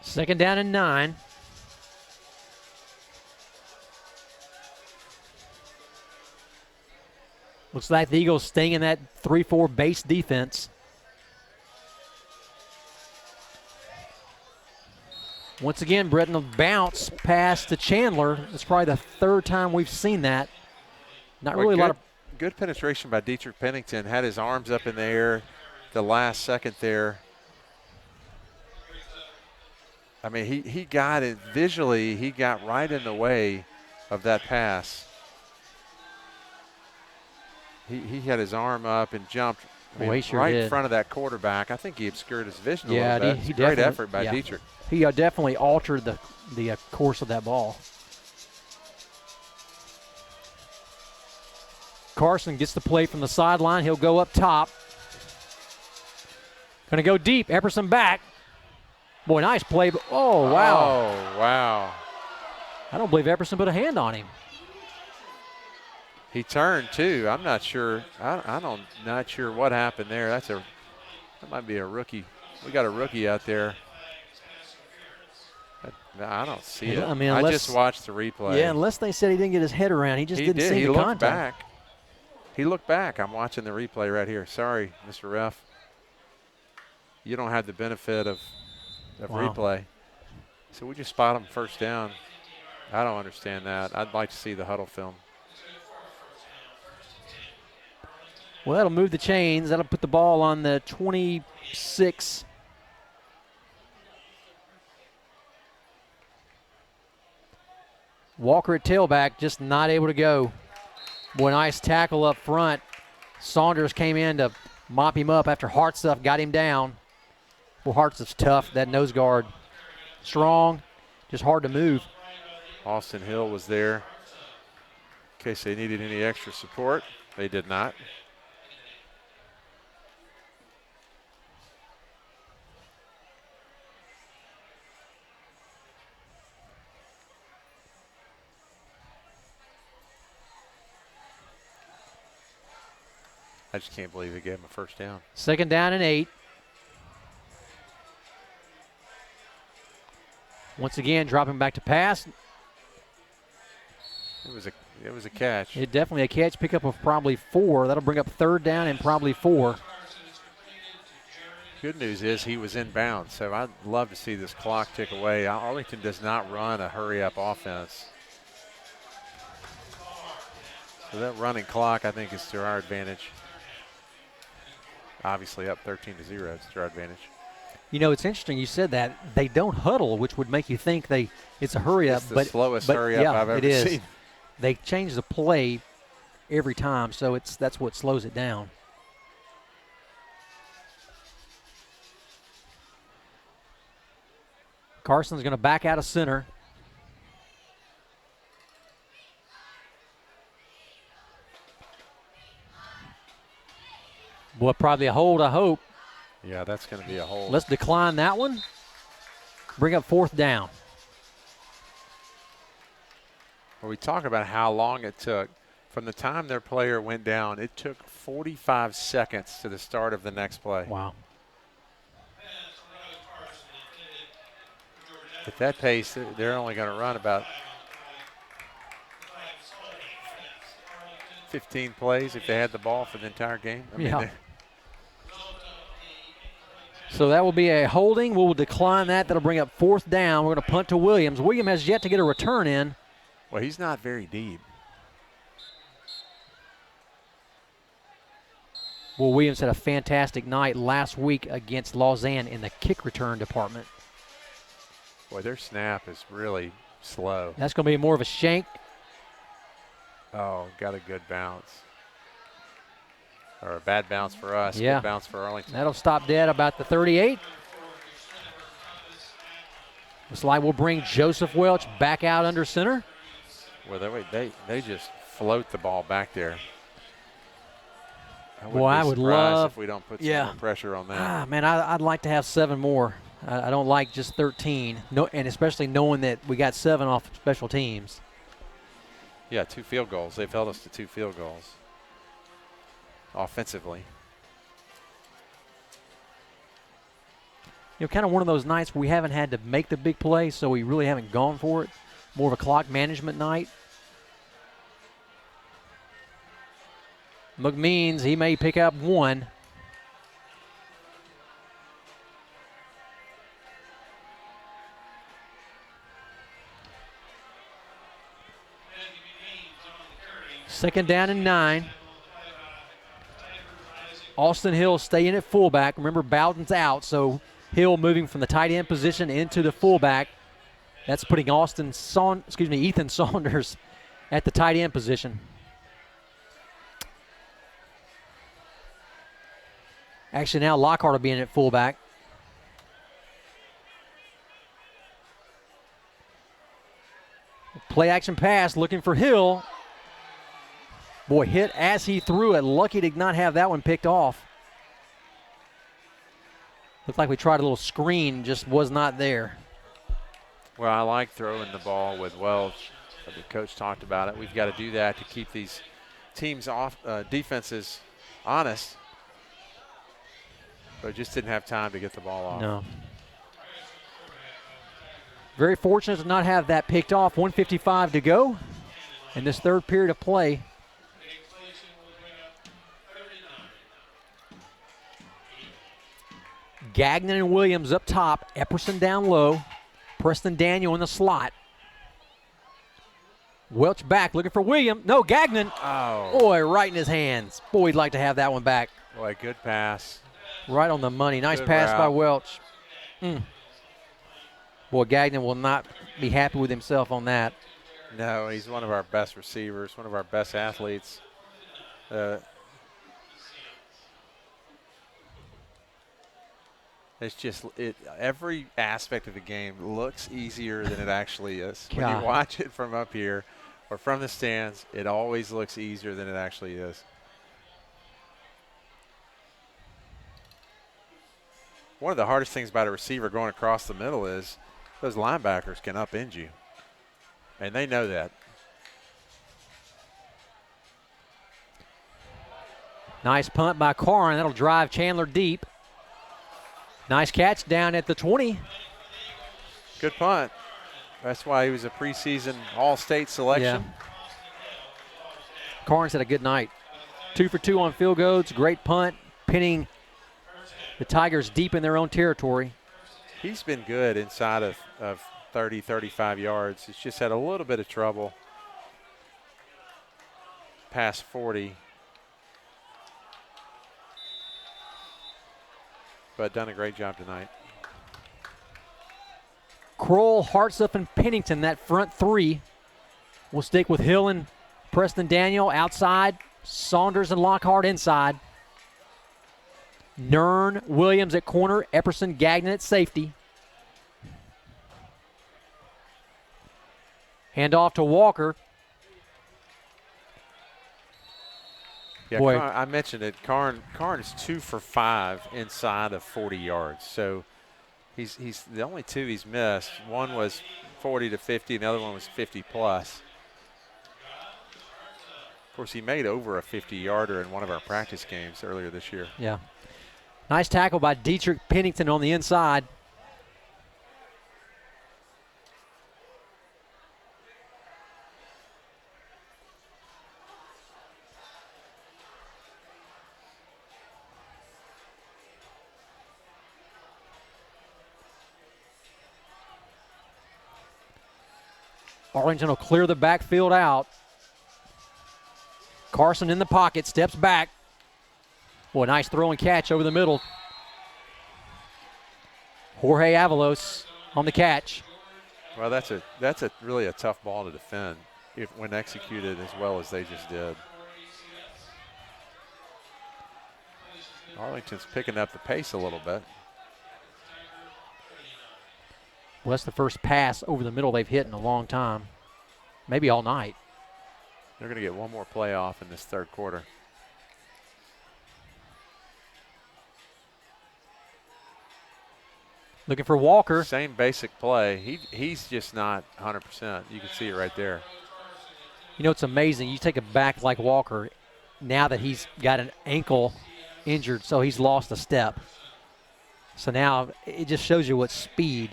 Second down and 9. Looks like the Eagles staying in that 3-4 base defense. Once again, Britton will bounce pass to Chandler. It's probably the third time we've seen that. Not really a lot of good penetration by Dietrich Pennington. Had his arms up in the air the last second there. I mean, he got it visually. He got right in the way of that pass. He had his arm up and jumped right in front of that quarterback. I think he obscured his vision a little bit. He Great effort by Dietrich. He definitely altered the course of that ball. Carson gets the play from the sideline. He'll go up top. Going to go deep. Epperson back. Boy, nice play. Oh, wow. Oh, wow. I don't believe Epperson put a hand on him. He turned too. I'm not sure. Not sure what happened there. That might be a rookie. We got a rookie out there. I don't see it. I mean, I just watched the replay. Yeah, unless they said he didn't get his head around. He just didn't see the contact. Back. He looked back. I'm watching the replay right here. Sorry, Mr. Ref. You don't have the benefit of replay. So we just spot him first down. I don't understand that. I'd like to see the huddle film. Well, that'll move the chains. That'll put the ball on the 26. Walker at tailback, just not able to go. Boy, nice tackle up front. Saunders came in to mop him up after Hartsuff got him down. Well, Hartsuff's tough, that nose guard. Strong, just hard to move. Austin Hill was there in case they needed any extra support. They did not. I just can't believe they gave him a first down. Second down and 8. Once again, dropping back to pass. It was a catch. It definitely a catch. Pickup of probably 4. That'll bring up third down and probably 4. Good news is he was inbound, so I'd love to see this clock tick away. Arlington does not run a hurry-up offense. So that running clock, I think, is to our advantage. Obviously up 13-0, it's to our advantage. You know, it's interesting you said that. They don't huddle, which would make you think it's a hurry-up. It's the slowest hurry-up I've ever seen. They change the play every time, so that's what slows it down. Carson's going to back out of center. Boy, probably a hold, I hope. Yeah, that's going to be a hold. Let's decline that one. Bring up fourth down. Well, we talk about how long it took. From the time their player went down, it took 45 seconds to the start of the next play. Wow. At that pace, they're only going to run about 15 plays if they had the ball for the entire game. Yeah. So that will be a holding. We'll decline that. That'll bring up fourth down. We're going to punt to Williams. Williams has yet to get a return in. Well, he's not very deep. Well, Williams had a fantastic night last week against Lausanne in the kick return department. Boy, their snap is really slow. That's going to be more of a shank. Oh, got a good bounce. Or a bad bounce for us. Yeah. Good bounce for Arlington. That'll stop dead about the 38. Looks like we'll bring Joseph Welch back out under center. Well, they just float the ball back there. Boy, I would love if we don't put some more pressure on that. Man, I'd like to have 7 more. I don't like just 13. No, and especially knowing that we got 7 off special teams. Yeah, 2 field goals. They've held us to 2 field goals offensively. You know, kind of one of those nights where we haven't had to make the big play, so we really haven't gone for it. More of a clock management night. McMeans, he may pick up 1. Second down and 9. Austin Hill staying at fullback. Remember, Bowden's out, so Hill moving from the tight end position into the fullback. That's putting Ethan Saunders at the tight end position. Actually, now Lockhart will be in at fullback. Play action pass looking for Hill. Boy, hit as he threw it. Lucky to not have that one picked off. Looked like we tried a little screen, just was not there. Well, I like throwing the ball with Welch. The coach talked about it. We've got to do that to keep these teams off, defenses honest. But just didn't have time to get the ball off. No. Very fortunate to not have that picked off. 1:55 to go in this third period of play. Gagnon and Williams up top. Epperson down low. Preston Daniel in the slot. Welch back looking for Williams. No, Gagnon. Oh. Boy, right in his hands. Boy, we'd like to have that one back. Boy, good pass. Right on the money. Nice Good pass route. by Welch. Boy, Gagnon will not be happy with himself on that. No, he's one of our best receivers, one of our best athletes. It's just every aspect of the game looks easier than it actually is. When God. you watch it from up here or from the stands, it always looks easier than it actually is. One of the hardest things about a receiver going across the middle is those linebackers can upend you, and they know that. Nice punt by Carn. That'll drive Chandler deep. Nice catch down at the 20. Good punt. That's why he was a preseason All-State selection. Yeah. Carnes had a good night. 2 for 2 on field goals. Great punt, pinning the Tigers deep in their own territory. He's been good inside of 30, 35 yards. He's just had a little bit of trouble past 40. But done a great job tonight. Kroll, Hartsuff, and Pennington, that front 3. We'll stick with Hill and Preston Daniel outside. Saunders and Lockhart inside. Nern, Williams at corner. Epperson, Gagnon at safety. Hand off to Walker. Yeah, Boy. I mentioned it. Karn is 2 for 5 inside of 40 yards. So he's the only 2 he's missed. One was 40 to 50, and the other one was 50 plus. Of course, he made over a 50-yarder in one of our practice games earlier this year. Yeah. Nice tackle by Dietrich Pennington on the inside. Arlington will clear the backfield out. Carson in the pocket, steps back. Boy, nice throw and catch over the middle. Jorge Avalos on the catch. Well, that's a really a tough ball to defend when executed as well as they just did. Arlington's picking up the pace a little bit. Well, that's the first pass over the middle they've hit in a long time, maybe all night. They're going to get one more play off in this third quarter. Looking for Walker. Same basic play. He's just not 100%. You can see it right there. You know, it's amazing. You take a back like Walker, now that he's got an ankle injured, so he's lost a step. So now it just shows you what speed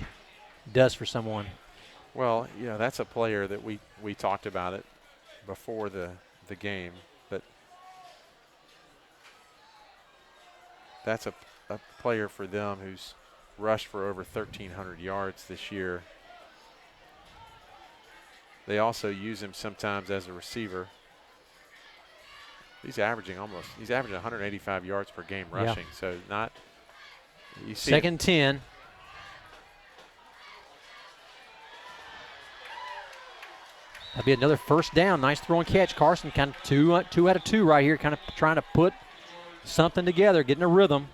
does for someone. Well, that's a player that we talked about it before the game, but that's a player for them who's rushed for over 1,300 yards this year. They also use him sometimes as a receiver. He's averaging 185 yards per game rushing. Yeah. So not – you see second 10. That'll be another first down. Nice throw and catch. Carson kind of two out of two right here, kind of trying to put something together, getting a rhythm.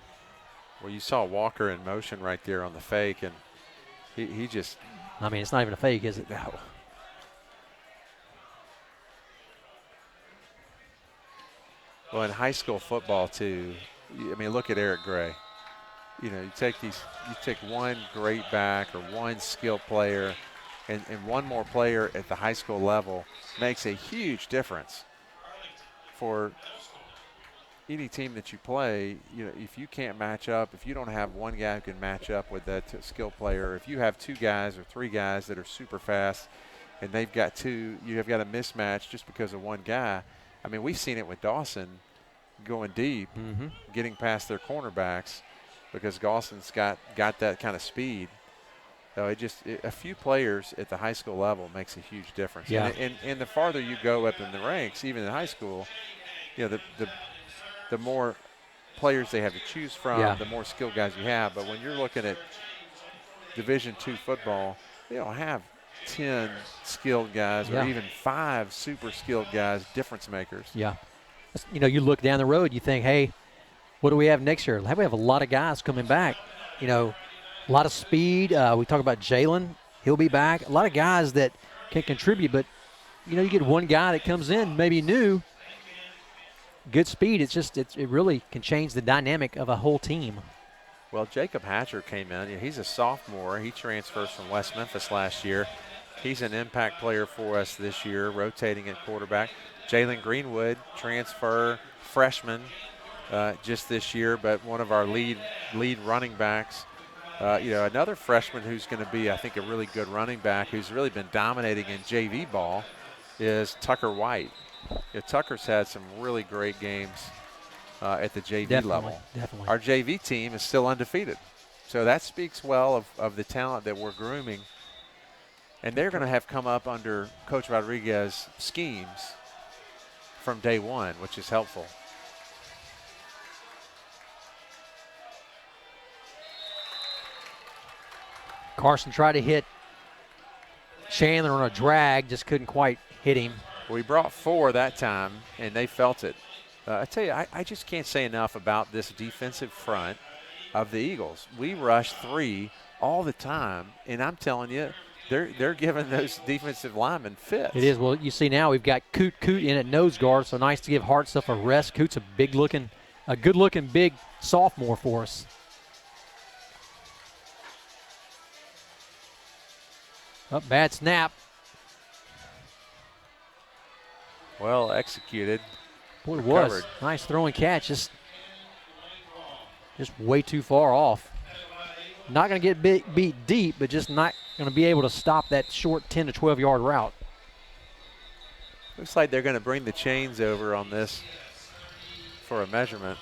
Well, you saw Walker in motion right there on the fake, and he just – I mean, it's not even a fake, is it? No. Well, in high school football, too, I mean, look at Eric Gray. You take one great back or one skilled player, and one more player at the high school level makes a huge difference for any team that you play. If you can't match up, if you don't have one guy who can match up with that skilled player, if you have two guys or three guys that are super fast and they've got two, you have got a mismatch just because of one guy. I mean, we've seen it with Dawson going deep, getting past their cornerbacks because Dawson's got that kind of speed. So a few players at the high school level makes a huge difference. Yeah. And the farther you go up in the ranks, even in high school, the more players they have to choose from, the more skilled guys you have. But when you're looking at Division II football, they don't have 10 skilled guys or even 5 super skilled guys, difference makers. Yeah. You look down the road, you think, hey, what do we have next year? We have a lot of guys coming back. A lot of speed. We talk about Jalen. He'll be back. A lot of guys that can contribute, but, you get one guy that comes in, maybe new, good speed. It really can change the dynamic of a whole team. Well, Jacob Hatcher came in. He's a sophomore. He transfers from West Memphis last year. He's an impact player for us this year, rotating at quarterback. Jalen Greenwood, transfer freshman just this year, but one of our lead running backs. Another freshman who's going to be, I think, a really good running back who's really been dominating in JV ball is Tucker White. Tucker's had some really great games at the JV level. Definitely. Our JV team is still undefeated. So that speaks well of the talent that we're grooming. And they're going to have come up under Coach Rodriguez's schemes from day one, which is helpful. Carson tried to hit Chandler on a drag, just couldn't quite hit him. We brought 4 that time, and they felt it. I tell you, I just can't say enough about this defensive front of the Eagles. We rush 3 all the time, and I'm telling you, they're giving those defensive linemen fits. It is. Well, you see now we've got Coot in at nose guard, so nice to give Hartsuff a rest. Coot's a good-looking big sophomore for us. Oh, bad snap. Well executed. Boy, it was. Recovered. Nice throw and catch. Just way too far off. Not going to get beat deep, but just not going to be able to stop that short 10 to 12-yard route. Looks like they're going to bring the chains over on this for a measurement.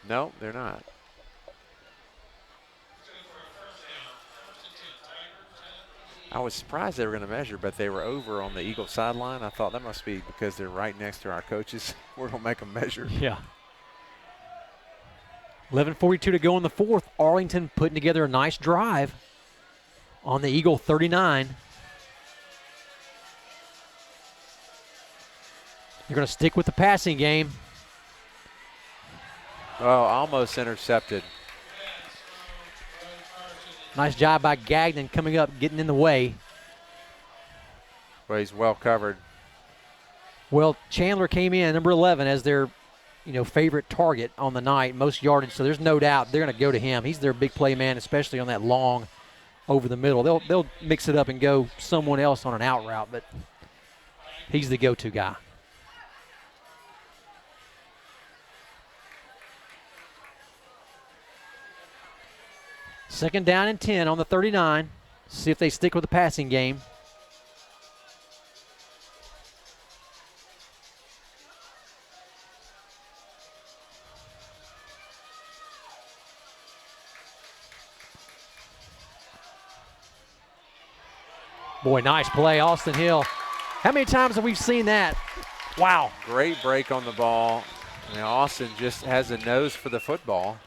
No, they're not. I was surprised they were going to measure, but they were over on the Eagle sideline. I thought that must be because they're right next to our coaches. We're going to make them measure. Yeah. 11:42 to go in the fourth. Arlington putting together a nice drive on the Eagle 39. They're going to stick with the passing game. Oh, almost intercepted. Nice job by Gagnon coming up, getting in the way. Well, he's well covered. Well, Chandler came in, number 11, as their favorite target on the night, most yardage. So there's no doubt they're going to go to him. He's their big play man, especially on that long over the middle. They'll mix it up and go someone else on an out route, but he's the go-to guy. Second down and 10 on the 39. See if they stick with the passing game. Boy, nice play, Austin Hill. How many times have we seen that? Wow. Great break on the ball. Austin just has a nose for the football.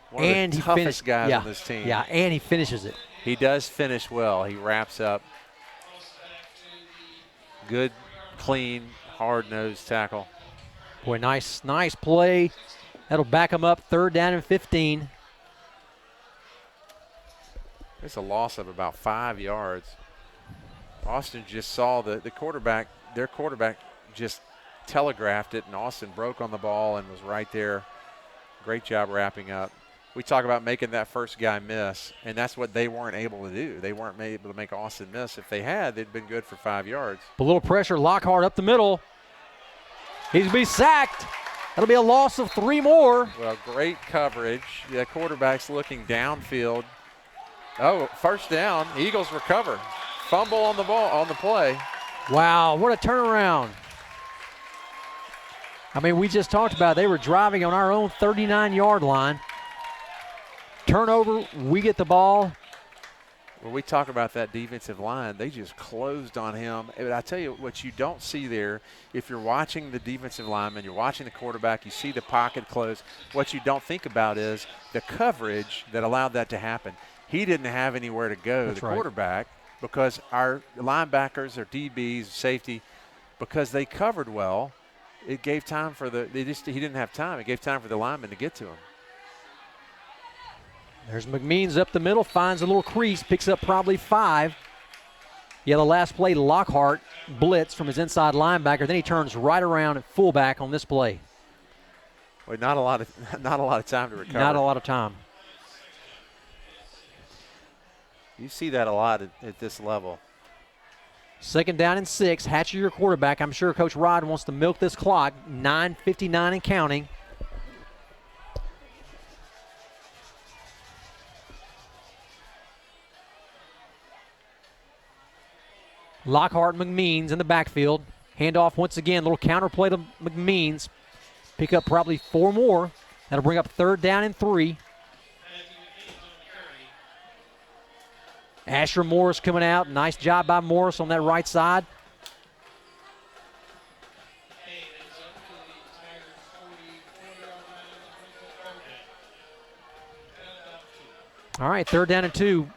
One of the toughest guys on this team. Yeah, and he finishes it. He does finish well. He wraps up. Good, clean, hard-nosed tackle. Boy, nice play. That'll back him up. Third down and 15. There's a loss of about 5 yards. Austin just saw the quarterback. Their quarterback just telegraphed it, and Austin broke on the ball and was right there. Great job wrapping up. We talk about making that first guy miss, and that's what they weren't able to do. They weren't able to make Austin miss. If they had, they'd been good for 5 yards. A little pressure. Lockhart up the middle. He's going to be sacked. That'll be a loss of 3 more. Well, great coverage. The quarterback's looking downfield. Oh, first down. Eagles recover. Fumble on the ball on the play. Wow, what a turnaround. I mean, we just talked about it. They were driving on our own 39-yard line. Turnover, we get the ball. When we talk about that defensive line, they just closed on him. But I tell you what you don't see there, if you're watching the defensive lineman, you're watching the quarterback, you see the pocket close, what you don't think about is the coverage that allowed that to happen. He didn't have anywhere to go, That's the right. quarterback, because our linebackers, our DBs, safety, because they covered well, it gave time for he didn't have time. It gave time for the lineman to get to him. There's McMeans up the middle, finds a little crease, picks up probably 5. Yeah, the last play, Lockhart blitz from his inside linebacker. Then he turns right around at fullback on this play. Well, not a lot of time to recover. Not a lot of time. You see that a lot at this level. Second down and 6. Hatcher, your quarterback. I'm sure Coach Rod wants to milk this clock. 9:59 and counting. Lockhart and McMeans in the backfield. Handoff once again. Little counterplay to McMeans. Pick up probably 4 more. That'll bring up third down and 3. Asher Morris coming out. Nice job by Morris on that right side. All right, third down and 2.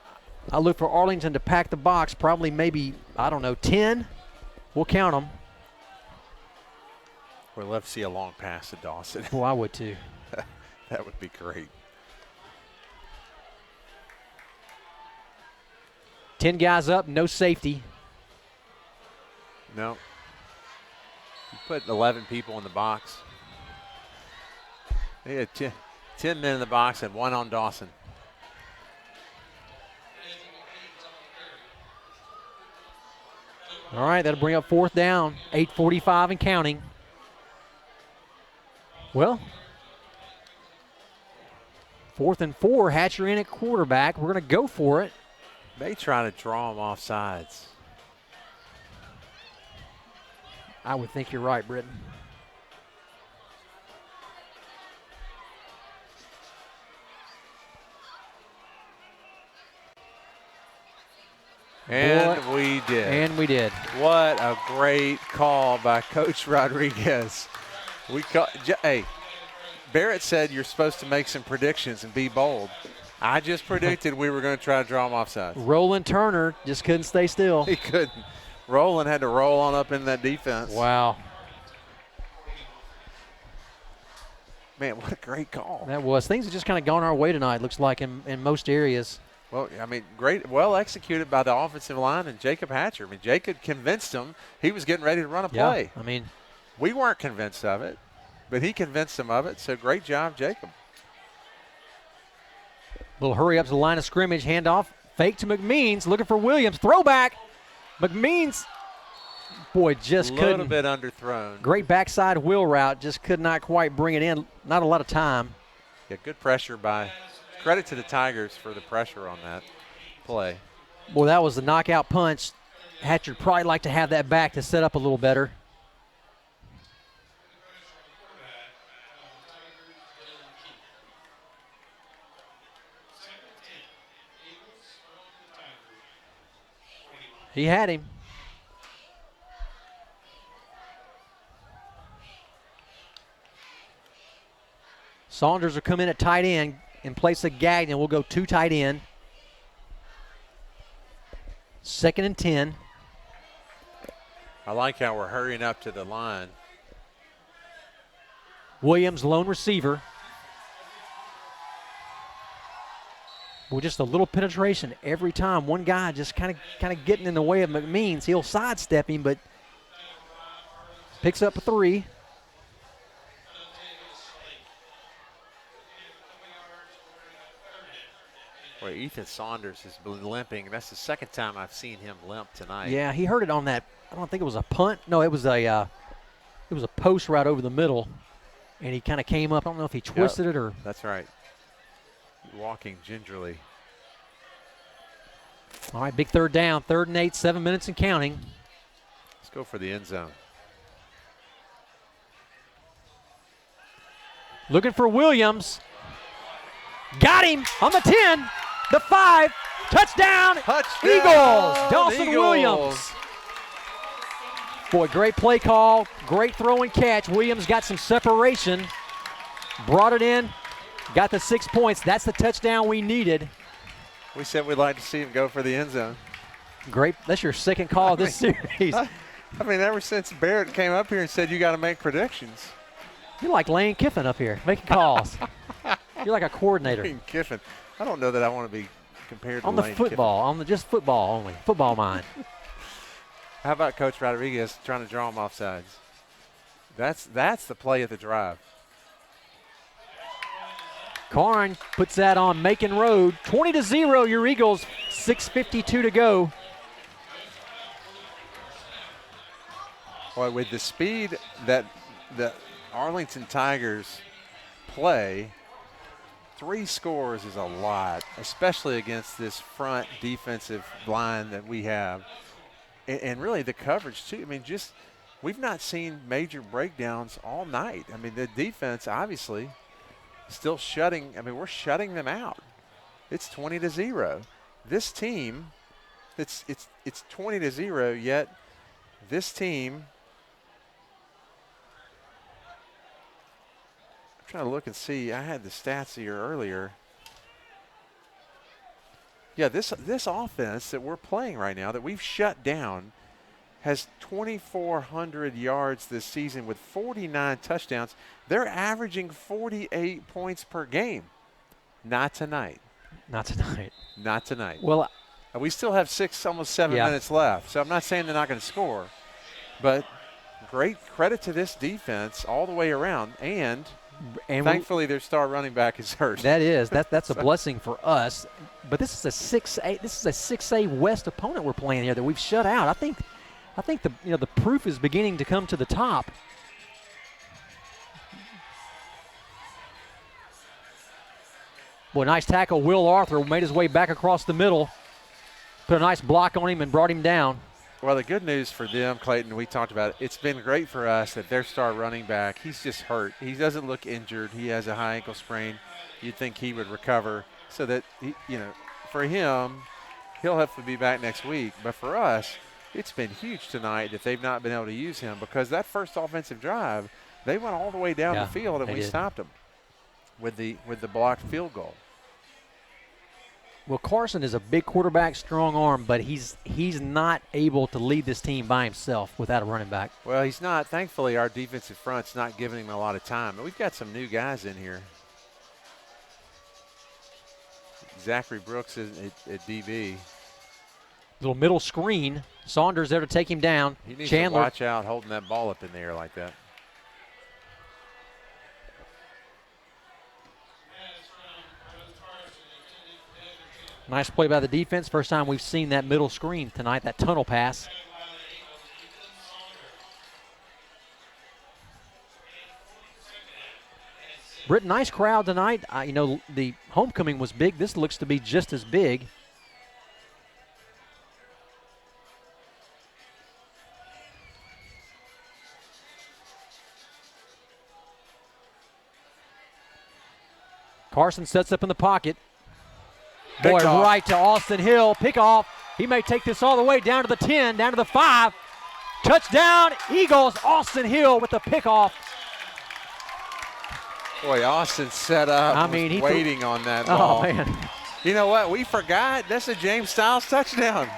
I look for Arlington to pack the box, probably maybe, 10. We'll count them. We'd love to see a long pass to Dawson. Well, I would too. That would be great. 10 guys up, no safety. No. You put 11 people in the box. They had 10 men in the box and 1 on Dawson. All right, that'll bring up fourth down, 8:45 and counting. Well, 4th and 4, Hatcher in at quarterback. We're going to go for it. They try to draw him off sides. I would think you're right, Britton. And we did. And we did. What a great call by Coach Rodriguez. Hey, Barrett said you're supposed to make some predictions and be bold. I just predicted we were going to try to draw him offside. Roland Turner just couldn't stay still. He couldn't. Roland had to roll on up in that defense. Wow. Man, what a great call. That was. Things have just kind of gone our way tonight, looks like, in most areas. Well, I mean, great, well executed by the offensive line and Jacob Hatcher. I mean, Jacob convinced him he was getting ready to run a play. I mean, we weren't convinced of it, but he convinced him of it, so great job, Jacob. Little hurry up to the line of scrimmage, handoff, fake to McMeans, looking for Williams, throwback. McMeans, boy, just couldn't. A little bit underthrown. Great backside wheel route, just could not quite bring it in. Not a lot of time. Yeah, good pressure by. Credit to the Tigers for the pressure on that play. Boy, that was the knockout punch. Hatcher probably like to have that back to set up a little better. He had him. Saunders will come in at tight end in place of Gagnon. We'll go 2 tight end. 2nd and 10. I like how we're hurrying up to the line. Williams, lone receiver. Well, just a little penetration every time. One guy just kind of getting in the way of McMeans. He'll sidestep him, but picks up a 3. Well, Ethan Saunders has been limping. That's the second time I've seen him limp tonight. Yeah, he hurt it on that. I don't think it was a punt. No, it was a post right over the middle, and he kind of came up. I don't know if he twisted it or. That's right. Walking gingerly. All right, big 3rd down, 3rd and 8, 7 minutes and counting. Let's go for the end zone. Looking for Williams. Got him on the 10, the 5, touchdown, Eagles, Dawson Williams. Boy, great play call, great throw and catch. Williams got some separation, brought it in, got the 6 points. That's the touchdown we needed. We said we'd like to see him go for the end zone. Great. That's your second call of this series. I mean, ever since Barrett came up here and said you got to make predictions. You're like Lane Kiffin up here, making calls. You're like a coordinator. Lane Kiffin. I don't know that I want to be compared to on the Lane football, Kiffin. on just football only, football mind. How about Coach Rodriguez trying to draw him offsides? That's the play of the drive. Karn puts that on Macon Road. 20-0, your Eagles. 6:52 to go. Boy, with the speed that the Arlington Tigers play, 3 scores is a lot, especially against this front defensive line that we have. And really the coverage, too. I mean, we've not seen major breakdowns all night. I mean, the defense, obviously, still we're shutting them out. It's 20-0. This team, it's 20-0, yet this team, I'm trying to look and see. I had the stats here earlier. Yeah, this offense that we're playing right now, that we've shut down, has 2,400 yards this season with 49 touchdowns. They're averaging 48 points per game. Not tonight. Not tonight. Not tonight. Well, we still have almost 7 minutes left, so I'm not saying they're not going to score. But great credit to this defense all the way around, and thankfully their star running back is hurt. That's a blessing for us. But this is a 6A. This is a 6A West opponent we're playing here that we've shut out. I think the proof is beginning to come to the top. Boy, nice tackle. Will Arthur made his way back across the middle, put a nice block on him and brought him down. Well, the good news for them, Clayton, we talked about it. It's been great for us that their star running back, he's just hurt. He doesn't look injured. He has a high ankle sprain. You'd think he would recover. So that, for him, he'll have to be back next week. But for us, it's been huge tonight that they've not been able to use him, because that first offensive drive, they went all the way down the field and we stopped them with the blocked field goal. Well, Carson is a big quarterback, strong arm, but he's not able to lead this team by himself without a running back. Well, he's not. Thankfully, our defensive front's not giving him a lot of time. But we've got some new guys in here. Zachary Brooks is at DB. Little middle screen. Saunders there to take him down. He needs Chandler. to watch out holding that ball up in the air like that. Nice play by the defense. First time we've seen that middle screen tonight, that tunnel pass. Britt, nice crowd tonight. You know, the homecoming was big. This looks to be just as big. Carson sets up in the pocket. Boy, right to Austin Hill. Pick off. He may take this all the way down to the 10, down to the 5. Touchdown, Eagles. Austin Hill with the pick off. Boy, Austin set up. I mean, he waiting on that ball. Oh, man. You know what? We forgot. That's a James Styles touchdown.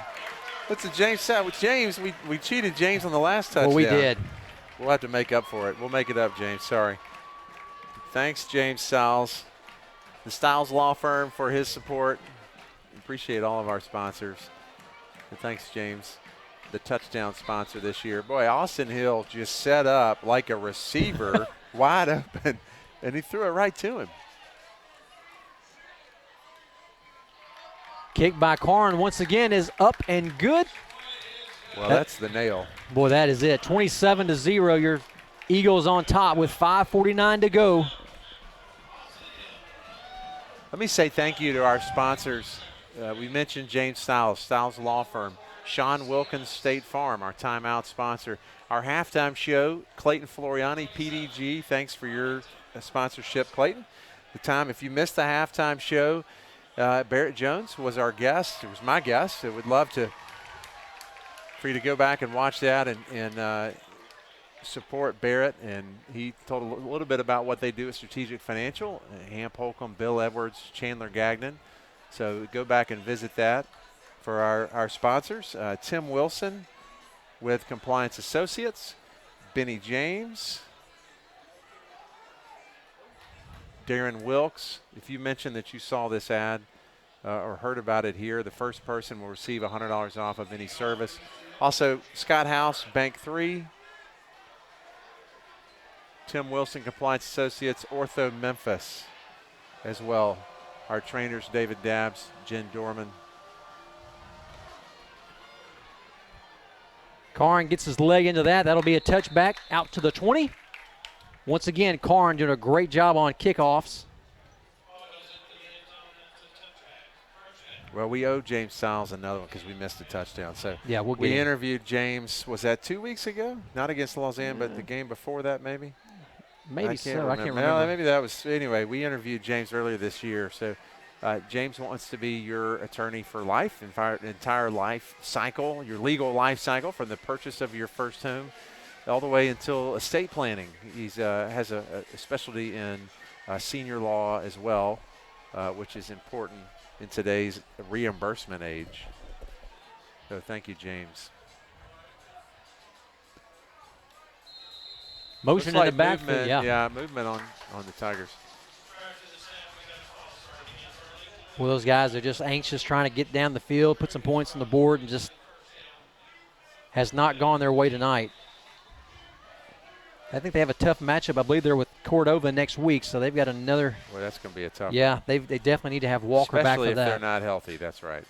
That's a James Styles. James, we cheated James on the last touchdown. Well, we did. We'll have to make up for it. We'll make it up, James. Sorry. Thanks, James Styles. The Styles Law Firm for his support. Appreciate all of our sponsors. And thanks, James, the touchdown sponsor this year. Boy, Austin Hill just set up like a receiver, wide open, and he threw it right to him. Kick by Karn once again is up and good. Well, that's the nail. Boy, that is it. 27-0. Your Eagles on top with 5:49 to go. Let me say thank you to our sponsors. We mentioned James Styles, Styles Law Firm, Sean Wilkins State Farm, our timeout sponsor. Our halftime show, Clayton Floriani, PDG. Thanks for your sponsorship, Clayton. The time, if you missed the halftime show, Barrett Jones was our guest. It was my guest. I would love for you to go back and watch that and support Barrett. And he told a little bit about what they do at Strategic Financial, Hamp Holcomb, Bill Edwards, Chandler Gagnon. So go back and visit that for our sponsors. Tim Wilson with Compliance Associates, Benny James, Darren Wilkes. If you mentioned that you saw this ad or heard about it here, the first person will receive $100 off of any service. Also, Scott House, Bank 3, Tim Wilson, Compliance Associates, Ortho Memphis as well. Our trainers, David Dabbs, Jen Dorman. Karn gets his leg into that. That'll be a touchback out to the 20. Once again, Karn doing a great job on kickoffs. Well, we owe James Styles another one because we missed a touchdown. So yeah, we interviewed James, was that 2 weeks ago? Not against Lausanne, but the game before that maybe? Maybe so. I can't remember. No, maybe that was, anyway, we interviewed James earlier this year. So James wants to be your attorney for life, entire life cycle, your legal life cycle from the purchase of your first home all the way until estate planning. He has a specialty in senior law as well, which is important in today's reimbursement age. So thank you, James. Motion like in the backfield, yeah, movement on the Tigers. Well, those guys are just anxious trying to get down the field, put some points on the board, and just has not gone their way tonight. I think they have a tough matchup. I believe they're with Cordova next week, so they've got another. Well, that's going to be a tough Yeah, one. they definitely need to have Walker Especially back for if that. they're not healthy, that's right.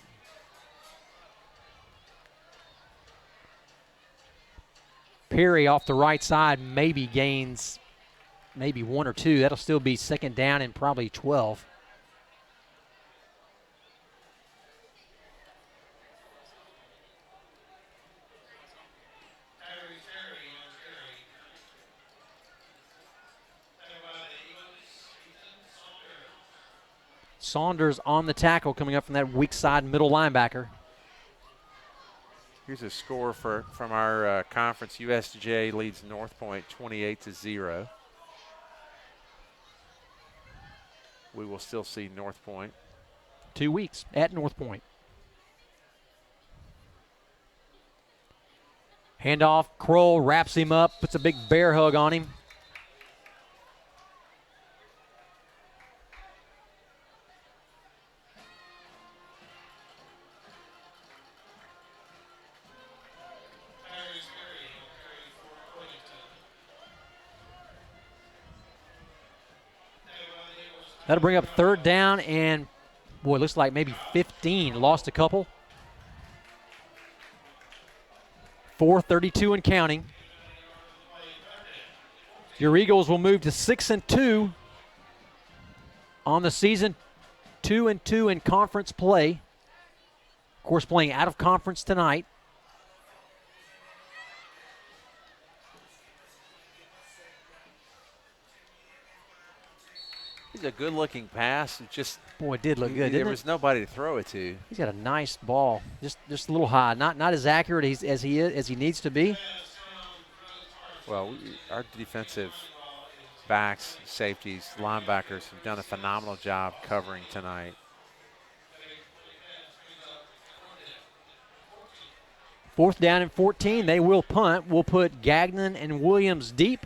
Perry off the right side maybe gains maybe 1 or 2. That'll still be second down and probably 12. Saunders on the tackle coming up from that weak side middle linebacker. Here's a score from our conference. USJ leads North Point 28-0. We will still see North Point. 2 weeks at North Point. Handoff, Kroll wraps him up, puts a big bear hug on him. That'll bring up 3rd down and, boy, it looks like maybe 15. Lost a couple. 4:32 and counting. Your Eagles will move to 6-2 on the season, 2-2 in conference play. Of course, playing out of conference tonight. It's a good-looking pass. It just, boy, it did look good. There was nobody to throw it to. He's got a nice ball, just a little high. Not as accurate as he needs to be. Well, our defensive backs, safeties, linebackers have done a phenomenal job covering tonight. 4th down and 14. They will punt. We'll put Gagnon and Williams deep.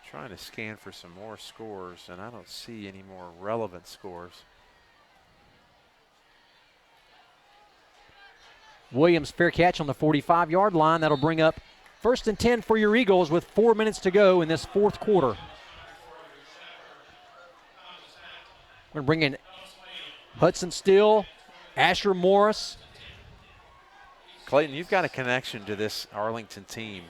Trying to scan for some more scores, and I don't see any more relevant scores. Williams, fair catch on the 45-yard line. That'll bring up 1st and 10 for your Eagles with 4 minutes to go in this 4th quarter. We're going to bring in Hudson Steele, Asher Morris. Clayton, you've got a connection to this Arlington team.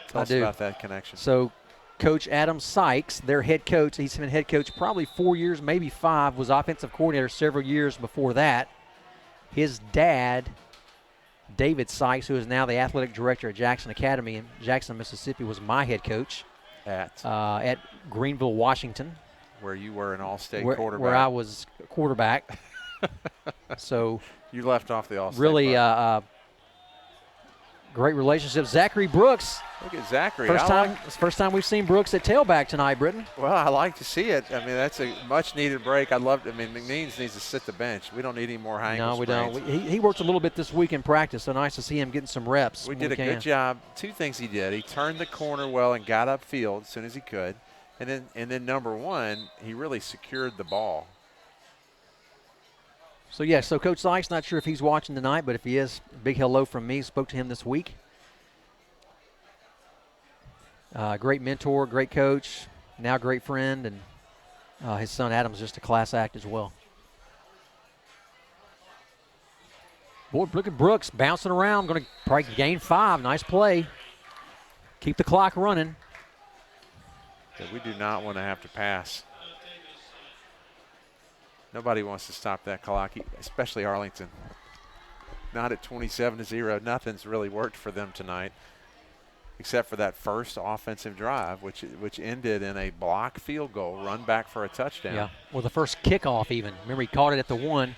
Tell us about that connection. So Coach Adam Sykes, their head coach, he's been head coach probably 4 years, maybe 5, was offensive coordinator several years before that. His dad, David Sykes, who is now the athletic director at Jackson Academy in Jackson, Mississippi, was my head coach at Greenville, Washington. Where you were an all-state quarterback. Where I was a quarterback. So you left off the all-state. Really great relationship. Zachary Brooks. Look at Zachary. It's the first time we've seen Brooks at tailback tonight, Britton. Well, I like to see it. I mean, that's a much-needed break. McNeans needs to sit the bench. We don't need any more high ankle sprains. No, we don't. He worked a little bit this week in practice, so nice to see him getting some reps. We did a good job. 2 things he did. He turned the corner well and got upfield as soon as he could. And then number 1, he really secured the ball. So, so Coach Sykes, not sure if he's watching tonight, but if he is, big hello from me. Spoke to him this week. Great mentor, great coach, now great friend, and his son Adam's just a class act as well. Boy, look at Brooks bouncing around, going to probably gain 5. Nice play. Keep the clock running. Yeah, we do not want to have to pass. Nobody wants to stop that clock, especially Arlington. Not at 27-0. Nothing's really worked for them tonight, except for that first offensive drive, which ended in a block field goal, run back for a touchdown. Yeah, well, the first kickoff even. Remember, he caught it at the 1.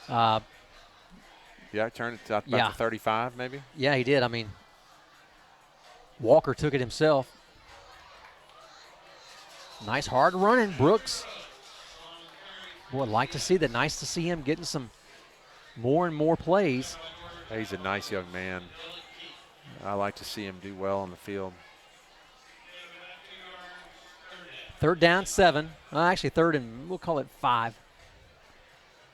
Yeah, turned it about the 35 maybe? Yeah, he did. I mean, Walker took it himself. Nice hard running, Brooks. Boy, I'd like to see that. Nice to see him getting some more and more plays. He's a nice young man. I like to see him do well on the field. 3rd down, 7. Actually, 3rd and we'll call it 5.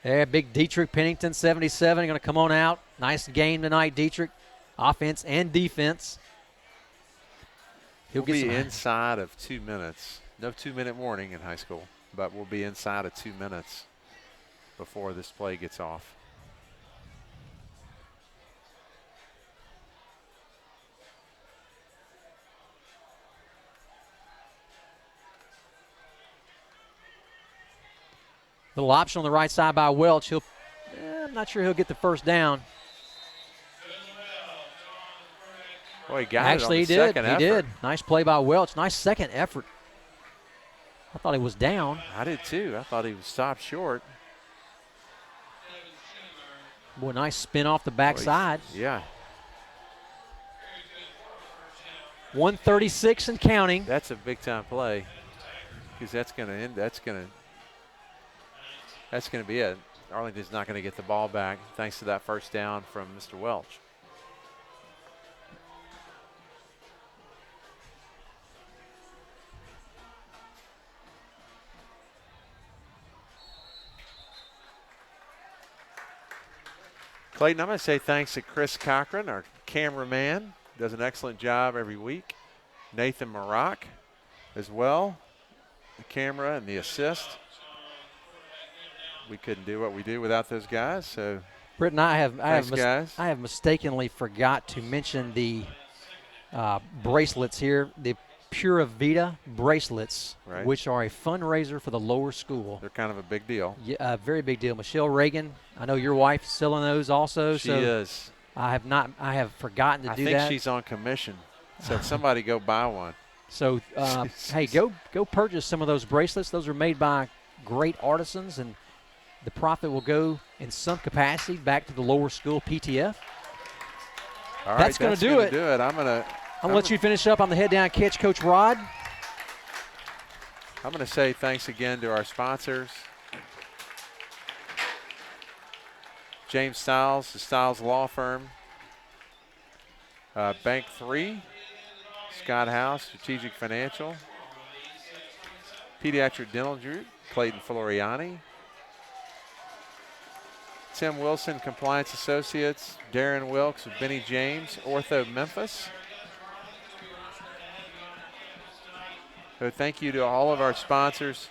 There, big Dietrich Pennington, 77, going to come on out. Nice game tonight, Dietrich. Offense and defense. He'll be inside of 2 minutes. No 2-minute warning in high school, but we'll be inside of 2 minutes before this play gets off. Little option on the right side by Welch. I'm not sure he'll get the first down. Boy, he got Actually, it on the second effort. He did. Nice play by Welch. Nice second effort. I thought he was down. I did too. I thought he was stopped short. Boy, nice spin off the backside. Yeah. 136 and counting. That's a big time play because that's going to end. That's going to be it. Arlington's not going to get the ball back thanks to that first down from Mr. Welch. Clayton, I'm going to say thanks to Chris Cochran, our cameraman. Does an excellent job every week. Nathan Maroc as well, the camera and the assist. We couldn't do what we do without those guys. So, Britton, I have mistakenly forgot to mention the bracelets here, the Pura Vida bracelets, right, which are a fundraiser for the lower school. They're kind of a big deal. Yeah, a very big deal. Michelle Reagan, I know your wife's selling those also. She is. I have forgotten to do that. I think she's on commission. So somebody go buy one. So, hey, go purchase some of those bracelets. Those are made by great artisans, and the profit will go in some capacity back to the lower school PTF. All right, that's going to do it. I'm going to let you finish up on the head down catch, Coach Rod. I'm going to say thanks again to our sponsors. James Stiles, the Stiles Law Firm. Bank 3, Scott House, Strategic Financial. Pediatric Dental Group, Clayton Floriani. Tim Wilson, Compliance Associates. Darren Wilkes of Benny James, Ortho Memphis. So thank you to all of our sponsors.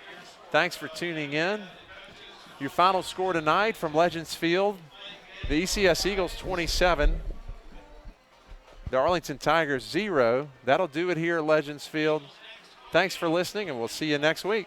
Thanks for tuning in. Your final score tonight from Legends Field, the ECS Eagles 27, the Arlington Tigers 0. That'll do it here at Legends Field. Thanks for listening, and we'll see you next week.